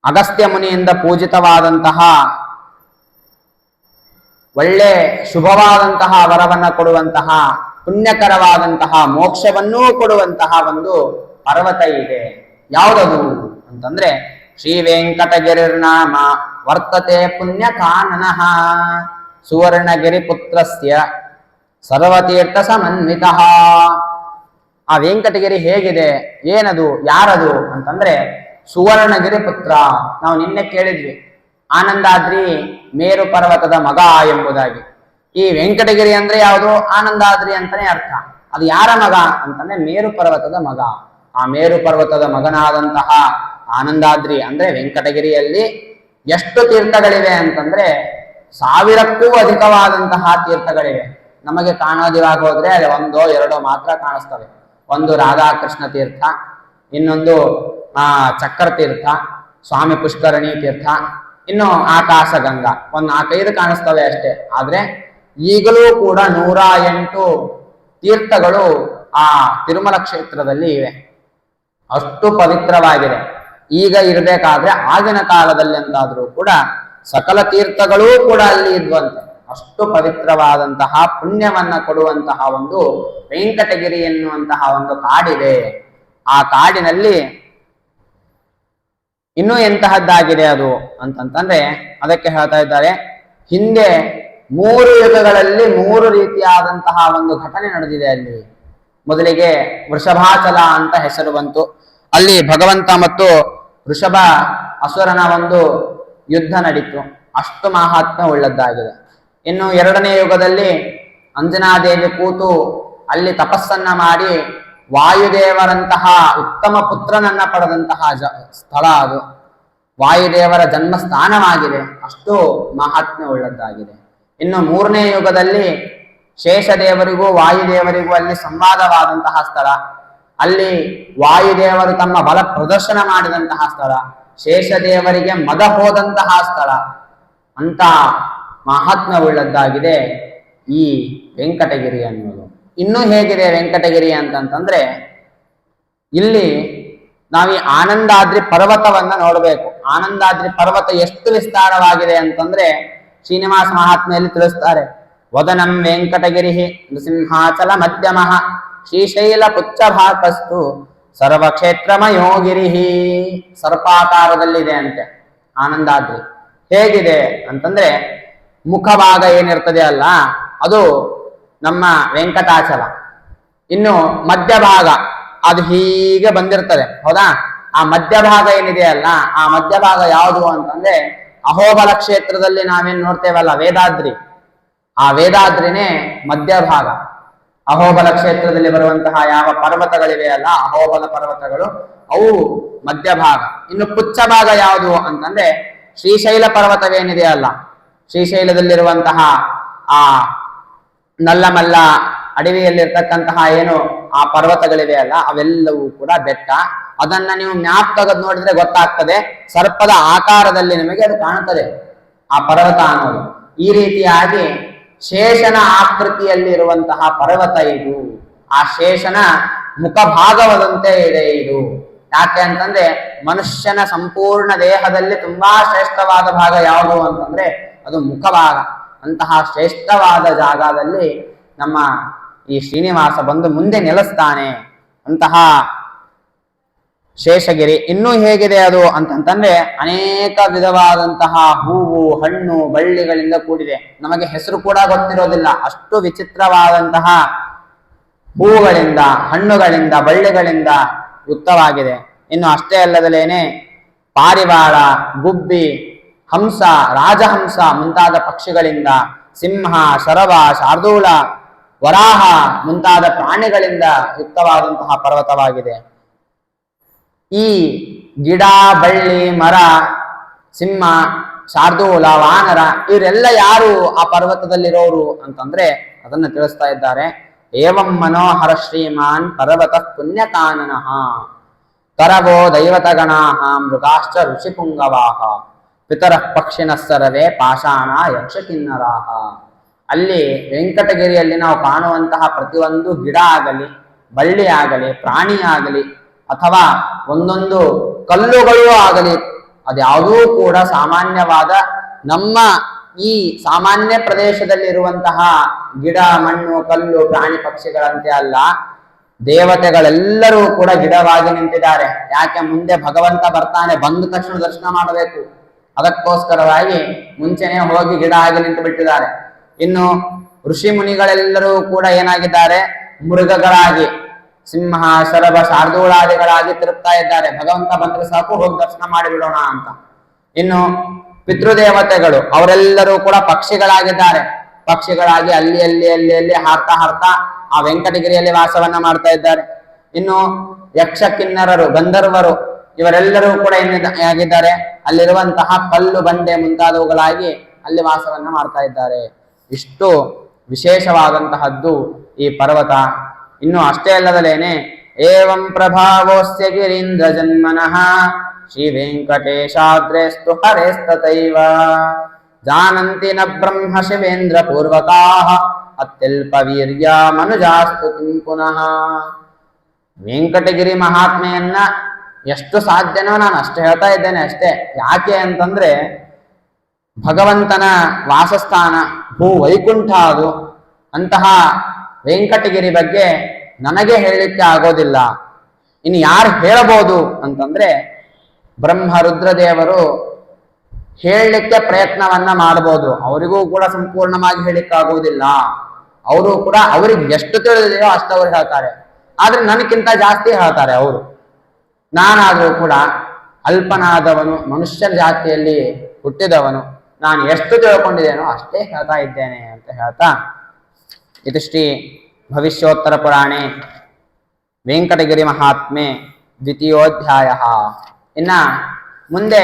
Speaker 1: ಅಗಸ್ತ್ಯ ಮುನಿಯಿಂದ ಪೂಜಿತವಾದಂತಹ ಒಳ್ಳೆ ಶುಭವಾದಂತಹ ವರವನ್ನ ಕೊಡುವಂತಹ ಪುಣ್ಯಕರವಾದಂತಹ ಮೋಕ್ಷವನ್ನೂ ಕೊಡುವಂತಹ ಒಂದು ಪರ್ವತ ಇದೆ. ಯಾವುದದು ಅಂತಂದ್ರೆ ಶ್ರೀ ವೆಂಕಟಗಿರಿರ್ನಾಮ ವರ್ತತೆ ಪುಣ್ಯ ಕಾನನಃ ಸುವರ್ಣಗಿರಿ ಪುತ್ರಸ್ಯ ಸರ್ವತೀರ್ಥ ಸಮನ್ವಿತ. ಆ ವೆಂಕಟಗಿರಿ ಹೇಗಿದೆ, ಏನದು, ಯಾರದು ಅಂತಂದ್ರೆ ಸುವರ್ಣಗಿರಿ ಪುತ್ರ. ನಾವು ನಿನ್ನೆ ಕೇಳಿದ್ವಿ ಆನಂದಾದ್ರಿ ಮೇರು ಪರ್ವತದ ಮಗ ಎಂಬುದಾಗಿ. ಈ ವೆಂಕಟಗಿರಿ ಅಂದ್ರೆ ಯಾವುದು? ಆನಂದಾದ್ರಿ ಅಂತಾನೆ ಅರ್ಥ. ಅದು ಯಾರ ಮಗ ಅಂತಂದ್ರೆ ಮೇರು ಪರ್ವತದ ಮಗ. ಆ ಮೇರು ಪರ್ವತದ ಮಗನಾದಂತಹ ಆನಂದಾದ್ರಿ ಅಂದ್ರೆ ವೆಂಕಟಗಿರಿಯಲ್ಲಿ ಎಷ್ಟು ತೀರ್ಥಗಳಿವೆ ಅಂತಂದ್ರೆ 1000ಕ್ಕೂ ಅಧಿಕವಾದಂತಹ ತೀರ್ಥಗಳಿವೆ. ನಮಗೆ ಕಾಣೋದಿವಾಗ ಹೋದ್ರೆ ಅಲ್ಲಿ 1 2 ಮಾತ್ರ ಕಾಣಿಸ್ತವೆ. ಒಂದು ರಾಧಾಕೃಷ್ಣ ತೀರ್ಥ, ಇನ್ನೊಂದು ಚಕ್ರ ತೀರ್ಥ, ಸ್ವಾಮಿ ಪುಷ್ಕರಣಿ ತೀರ್ಥ, ಇನ್ನು ಆಕಾಶ ಗಂಗಾ, ಒಂದು 4-5 ಕಾಣಿಸ್ತವೆ ಅಷ್ಟೇ. ಆದ್ರೆ ಈಗಲೂ ಕೂಡ 108 ತೀರ್ಥಗಳು ಆ ತಿರುಮಲ ಕ್ಷೇತ್ರದಲ್ಲಿ ಇವೆ. ಅಷ್ಟು ಪವಿತ್ರವಾಗಿದೆ. ಈಗ ಇರಬೇಕಾದ್ರೆ ಆಗಿನ ಕಾಲದಲ್ಲಿ ಅಂತಾದ್ರೂ ಕೂಡ ಸಕಲ ತೀರ್ಥಗಳೂ ಕೂಡ ಅಲ್ಲಿ ಇದ್ವಂತೆ. ಅಷ್ಟು ಪವಿತ್ರವಾದಂತಹ ಪುಣ್ಯವನ್ನ ಕೊಡುವಂತಹ ಒಂದು ವೆಂಕಟಗಿರಿ ಎನ್ನುವಂತಹ ಒಂದು ಕಾಡಿದೆ. ಆ ಕಾಡಿನಲ್ಲಿ ಇನ್ನೂ ಎಂತಹದ್ದಾಗಿದೆ ಅದು ಅಂತಂತಂದ್ರೆ ಅದಕ್ಕೆ ಹೇಳ್ತಾ ಇದ್ದಾರೆ, ಹಿಂದೆ 3 ಯುಗಗಳಲ್ಲಿ 3 ರೀತಿಯಾದಂತಹ ಒಂದು ಘಟನೆ ನಡೆದಿದೆ ಅಲ್ಲಿ. ಮೊದಲಿಗೆ ವೃಷಭಾಚಲ ಅಂತ ಹೆಸರು ಬಂತು. ಅಲ್ಲಿ ಭಗವಂತ ಮತ್ತು ವೃಷಭ ಅಸುರನ ಒಂದು ಯುದ್ಧ ನಡೀತು. ಅಷ್ಟು ಮಹಾತ್ಮ ಉಳ್ಳದ್ದಾಗಿದೆ. ಇನ್ನು 2ನೇ ಯುಗದಲ್ಲಿ ಅಂಜನಾದೇವಿ ಕೂತು ಅಲ್ಲಿ ತಪಸ್ಸನ್ನ ಮಾಡಿ ವಾಯುದೇವರಂತಹ ಉತ್ತಮ ಪುತ್ರನನ್ನ ಪಡೆದಂತಹ ಸ್ಥಳ ಅದು. ವಾಯುದೇವರ ಜನ್ಮಸ್ಥಾನವಾಗಿದೆ. ಅಷ್ಟು ಮಹಾತ್ಮೆ ಉಳ್ಳದ್ದಾಗಿದೆ. ಇನ್ನು 3ನೇ ಯುಗದಲ್ಲಿ ಶೇಷದೇವರಿಗೂ ವಾಯುದೇವರಿಗೂ ಅಲ್ಲಿ ಸಂವಾದವಾದಂತಹ ಸ್ಥಳ. ಅಲ್ಲಿ ವಾಯುದೇವರು ತಮ್ಮ ಬಲ ಪ್ರದರ್ಶನ ಮಾಡಿದಂತಹ ಸ್ಥಳ, ಶೇಷದೇವರಿಗೆ ಮದ ಹೋದಂತಹ ಸ್ಥಳ. ಅಂತ ಮಹಾತ್ಮೆ ಉಳ್ಳದ್ದಾಗಿದೆ ಈ ವೆಂಕಟಗಿರಿ ಅನ್ನೋದು. ಇನ್ನೂ ಹೇಗಿದೆ ವೆಂಕಟಗಿರಿ ಅಂತಂತಂದ್ರೆ ಇಲ್ಲಿ ನಾವು ಈ ಆನಂದಾದ್ರಿ ಪರ್ವತವನ್ನ ನೋಡಬೇಕು. ಆನಂದಾದ್ರಿ ಪರ್ವತ ಎಷ್ಟು ವಿಸ್ತಾರವಾಗಿದೆ ಅಂತಂದ್ರೆ ಶ್ರೀನಿವಾಸ ಮಹಾತ್ಮೆಯಲ್ಲಿ ತಿಳಿಸ್ತಾರೆ, ವದನಂ ವೆಂಕಟಗಿರಿ ನೃಸಿಂಹಾಚಲ ಮಧ್ಯಮಃ ಶ್ರೀಶೈಲ ಪುಚ್ಛಭಾಕಸ್ತು ಸರ್ವಕ್ಷೇತ್ರಮಯೋಗಿರಿ. ಸರ್ಪಾಕಾರದಲ್ಲಿದೆ ಅಂತೆ ಆನಂದಾದ್ರಿ. ಹೇಗಿದೆ ಅಂತಂದ್ರೆ ಮುಖಭಾಗ ಏನಿರ್ತದೆ ಅಲ್ಲ ಅದು ನಮ್ಮ ವೆಂಕಟಾಚಲ. ಇನ್ನು ಮಧ್ಯಭಾಗ ಅದು ಹೀಗೆ ಬಂದಿರ್ತದೆ, ಹೌದಾ? ಆ ಮಧ್ಯಭಾಗ ಏನಿದೆ ಅಲ್ಲ, ಆ ಮಧ್ಯಭಾಗ ಯಾವುದು ಅಂತಂದ್ರೆ ಅಹೋಬಲ ಕ್ಷೇತ್ರದಲ್ಲಿ ನಾವೇನ್ ನೋಡ್ತೇವಲ್ಲ ವೇದಾದ್ರಿ, ಆ ವೇದಾದ್ರಿನೇ ಮಧ್ಯಭಾಗ. ಅಹೋಬಲ ಕ್ಷೇತ್ರದಲ್ಲಿ ಬರುವಂತಹ ಯಾವ ಪರ್ವತಗಳಿವೆ ಅಲ್ಲ ಅಹೋಬಲ ಪರ್ವತಗಳು, ಅವು ಮಧ್ಯಭಾಗ. ಇನ್ನು ಪುಚ್ಛ ಭಾಗ ಯಾವುದು ಅಂತಂದ್ರೆ ಶ್ರೀಶೈಲ ಪರ್ವತವೇನಿದೆ ಅಲ್ಲ, ಶ್ರೀಶೈಲದಲ್ಲಿರುವಂತಹ ಆ ನಲ್ಲಮಲ್ಲ ಅಡವಿಯಲ್ಲಿರ್ತಕ್ಕಂತಹ ಏನು ಆ ಪರ್ವತಗಳಿವೆ ಅಲ್ಲ ಅವೆಲ್ಲವೂ ಕೂಡ ಬೆಟ್ಟ. ಅದನ್ನ ನೀವು ಮ್ಯಾಪ್ ತೆಗೆದು ನೋಡಿದ್ರೆ ಗೊತ್ತಾಗ್ತದೆ, ಸರ್ಪದ ಆಕಾರದಲ್ಲಿ ನಿಮಗೆ ಅದು ಕಾಣುತ್ತದೆ ಆ ಪರ್ವತ ಅನ್ನೋದು. ಈ ರೀತಿಯಾಗಿ ಶೇಷನ ಆಕೃತಿಯಲ್ಲಿರುವಂತಹ ಪರ್ವತ ಇದು. ಆ ಶೇಷನ ಮುಖಭಾಗವಾದಂತೆ ಇದೆ ಇದು. ಯಾಕೆ ಅಂತಂದ್ರೆ ಮನುಷ್ಯನ ಸಂಪೂರ್ಣ ದೇಹದಲ್ಲಿ ತುಂಬಾ ಶ್ರೇಷ್ಠವಾದ ಭಾಗ ಯಾವುದು ಅಂತಂದ್ರೆ ಅದು ಮುಖಭಾಗ. ಅಂತಹ ಶ್ರೇಷ್ಠವಾದ ಜಾಗದಲ್ಲಿ ನಮ್ಮ ಈ ಶ್ರೀನಿವಾಸ ಬಂದು ಮುಂದೆ ನೆಲೆಸ್ತಾನೆ. ಅಂತಹ ಶೇಷಗಿರಿ. ಇನ್ನೂ ಹೇಗಿದೆ ಅದು ಅಂತಂತಂದ್ರೆ ಅನೇಕ ವಿಧವಾದಂತಹ ಹೂವು, ಹಣ್ಣು, ಬಳ್ಳಿಗಳಿಂದ ಕೂಡಿದೆ. ನಮಗೆ ಹೆಸರು ಕೂಡ ಗೊತ್ತಿರೋದಿಲ್ಲ, ಅಷ್ಟು ವಿಚಿತ್ರವಾದಂತಹ ಹೂವುಗಳಿಂದ, ಹಣ್ಣುಗಳಿಂದ, ಬಳ್ಳಿಗಳಿಂದ ಯುಕ್ತವಾಗಿದೆ. ಇನ್ನು ಅಷ್ಟೇ ಅಲ್ಲದಲೇನೆ ಪಾರಿವಾಳ, ಗುಬ್ಬಿ, ಹಂಸ, ರಾಜಹಂಸ ಮುಂತಾದ ಪಕ್ಷಿಗಳಿಂದ, ಸಿಂಹ, ಶರಭ, ಶಾರ್ದೂಲ, ವರಾಹ ಮುಂತಾದ ಪ್ರಾಣಿಗಳಿಂದ ಯುಕ್ತವಾದಂತಹ ಪರ್ವತವಾಗಿದೆ. ಈ ಗಿಡ, ಬಳ್ಳಿ, ಮರ, ಸಿಂಹ, ಶಾರ್ದೂಲ, ವಾನರ ಇವರೆಲ್ಲ ಯಾರು ಆ ಪರ್ವತದಲ್ಲಿರೋರು ಅಂತಂದ್ರೆ ಅದನ್ನ ತಿಳಿಸ್ತಾ ಇದ್ದಾರೆ. ಏವಂ ಮನೋಹರ ಶ್ರೀಮಾನ್ ಪರ್ವತ ಪುಣ್ಯಕಾನನಃ ಕರವೋ ದೈವತಗಣಾಹ ಮೃಗಾಶ್ಚ ಋಷಿಪುಂಗವಾಹ ಪಿತರಃ ಪಕ್ಷಿಣ ಸರ್ವೇ ಪಾಷಾಣ ಯಕ್ಷ ಕಿನ್ನರಾಹ. ಅಲ್ಲಿ ವೆಂಕಟಗಿರಿಯಲ್ಲಿ ನಾವು ಕಾಣುವಂತಹ ಪ್ರತಿಯೊಂದು ಗಿಡ ಆಗಲಿ, ಬಳ್ಳಿ ಆಗಲಿ, ಪ್ರಾಣಿ ಆಗಲಿ, ಅಥವಾ ಒಂದೊಂದು ಕಲ್ಲುಗಳು ಆಗಲಿ, ಅದ್ಯಾವುದೂ ಕೂಡ ಸಾಮಾನ್ಯವಾದ ನಮ್ಮ ಈ ಸಾಮಾನ್ಯ ಪ್ರದೇಶದಲ್ಲಿ ಇರುವಂತಹ ಗಿಡ, ಮಣ್ಣು, ಕಲ್ಲು, ಪ್ರಾಣಿ, ಪಕ್ಷಿಗಳಂತೆ ಅಲ್ಲ. ದೇವತೆಗಳೆಲ್ಲರೂ ಕೂಡ ಗಿಡವಾಗಿ ನಿಂತಿದ್ದಾರೆ. ಯಾಕೆ? ಮುಂದೆ ಭಗವಂತ ಬರ್ತಾನೆ, ಬಂದ ತಕ್ಷಣ ದರ್ಶನ ಮಾಡಬೇಕು. ಅದಕ್ಕೋಸ್ಕರವಾಗಿ ಮುಂಚೆನೆ ಹೋಗಿ ಗಿಡ ಆಗಿ ನಿಂತು ಬಿಟ್ಟಿದ್ದಾರೆ. ಇನ್ನು ಋಷಿ ಮುನಿಗಳೆಲ್ಲರೂ ಕೂಡ ಏನಾಗಿದ್ದಾರೆ? ಮೃಗಗಳಾಗಿ, ಸಿಂಹ, ಶರಭ, ಶಾರ್ದೂಳಾದಿಗಳಾಗಿ ತಿರುಗ್ತಾ ಇದ್ದಾರೆ. ಭಗವಂತ ಬಂದ್ರೆ ಸಾಕು, ಹೋಗಿ ದರ್ಶನ ಮಾಡಿಬಿಡೋಣ ಅಂತ. ಇನ್ನು ಪಿತೃದೇವತೆಗಳು ಅವರೆಲ್ಲರೂ ಕೂಡ ಪಕ್ಷಿಗಳಾಗಿದ್ದಾರೆ. ಪಕ್ಷಿಗಳಾಗಿ ಅಲ್ಲಿ ಹಾರ್ತಾ ಹಾರ್ತಾ ಆ ವೆಂಕಟಗಿರಿಯಲ್ಲಿ ವಾಸವನ್ನ ಮಾಡ್ತಾ ಇದ್ದಾರೆ. ಇನ್ನು ಯಕ್ಷ ಕಿನ್ನರರು, ಗಂಧರ್ವರು ಇವರೆಲ್ಲರೂ ಕೂಡ ಆಗಿದ್ದಾರೆ, ಅಲ್ಲಿರುವಂತಹ ಕಲ್ಲು, ಬಂಡೆ ಮುಂತಾದವುಗಳಾಗಿ ಅಲ್ಲಿ ವಾಸವನ್ನ ಮಾಡ್ತಾ ಇದ್ದಾರೆ. ಇಷ್ಟು ವಿಶೇಷವಾದಂತಹದ್ದು ಈ ಪರ್ವತ. ಇನ್ನು ಅಷ್ಟೇ ಅಲ್ಲದಲೇನೆ ಏವಂ ಪ್ರಭಾವೋಸ್ಯ ಗಿರೀಂದ್ರ ಜನ್ಮನಃ ಶ್ರೀ ವೆಂಕಟೇಶಾದ್ರೇಸ್ತು ಹರೇಸ್ತತೈವ ಜಾನಂತಿ ನ ಬ್ರಹ್ಮ ಶಿವೇಂದ್ರ ಪೂರ್ವಕಾಃ ಅತ್ಯಲ್ಪ ವೀರ್ಯ ಮನುಜಾಸ್ತು ಕಿಂ ಪುನಃ. ವೆಂಕಟಗಿರಿ ಮಹಾತ್ಮೆಯನ್ನ ಎಷ್ಟು ಸಾಧ್ಯನೋ ನಾನು ಅಷ್ಟು ಹೇಳ್ತಾ ಇದ್ದೇನೆ ಅಷ್ಟೇ. ಯಾಕೆ ಅಂತಂದ್ರೆ ಭಗವಂತನ ವಾಸಸ್ಥಾನ ಭೂ ವೈಕುಂಠ ಅದು. ಅಂತಹ ವೆಂಕಟಗಿರಿ ಬಗ್ಗೆ ನನಗೆ ಹೇಳಲಿಕ್ಕೆ ಆಗೋದಿಲ್ಲ. ಇನ್ನು ಯಾರು ಹೇಳಬಹುದು ಅಂತಂದ್ರೆ ಬ್ರಹ್ಮ ರುದ್ರದೇವರು ಹೇಳಲಿಕ್ಕೆ ಪ್ರಯತ್ನವನ್ನ ಮಾಡಬಹುದು. ಅವರಿಗೂ ಕೂಡ ಸಂಪೂರ್ಣವಾಗಿ ಹೇಳಿಕ್ಕಾಗುವುದಿಲ್ಲ. ಅವರು ಕೂಡ ಅವ್ರಿಗೆ ಎಷ್ಟು ತಿಳಿದಿದೆಯೋ ಅಷ್ಟು ಅವ್ರು ಹೇಳ್ತಾರೆ. ಆದ್ರೆ ನನಕ್ಕಿಂತ ಜಾಸ್ತಿ ಹೇಳ್ತಾರೆ ಅವರು. ನಾನಾದ್ರೂ ಕೂಡ ಅಲ್ಪನಾದವನು, ಮನುಷ್ಯ ಜಾತಿಯಲ್ಲಿ ಹುಟ್ಟಿದವನು, ನಾನು ಎಷ್ಟು ತಿಳ್ಕೊಂಡಿದ್ದೇನೋ ಅಷ್ಟೇ ಹೇಳ್ತಾ ಇದ್ದೇನೆ ಅಂತ ಹೇಳ್ತಾ ಇದು ಶ್ರೀ ಭವಿಷ್ಯೋತ್ತರ ಪುರಾಣೆ ವೆಂಕಟಗಿರಿ ಮಹಾತ್ಮೆ ದ್ವಿತೀಯೋಧ್ಯಾಯ. ಇನ್ನ ಮುಂದೆ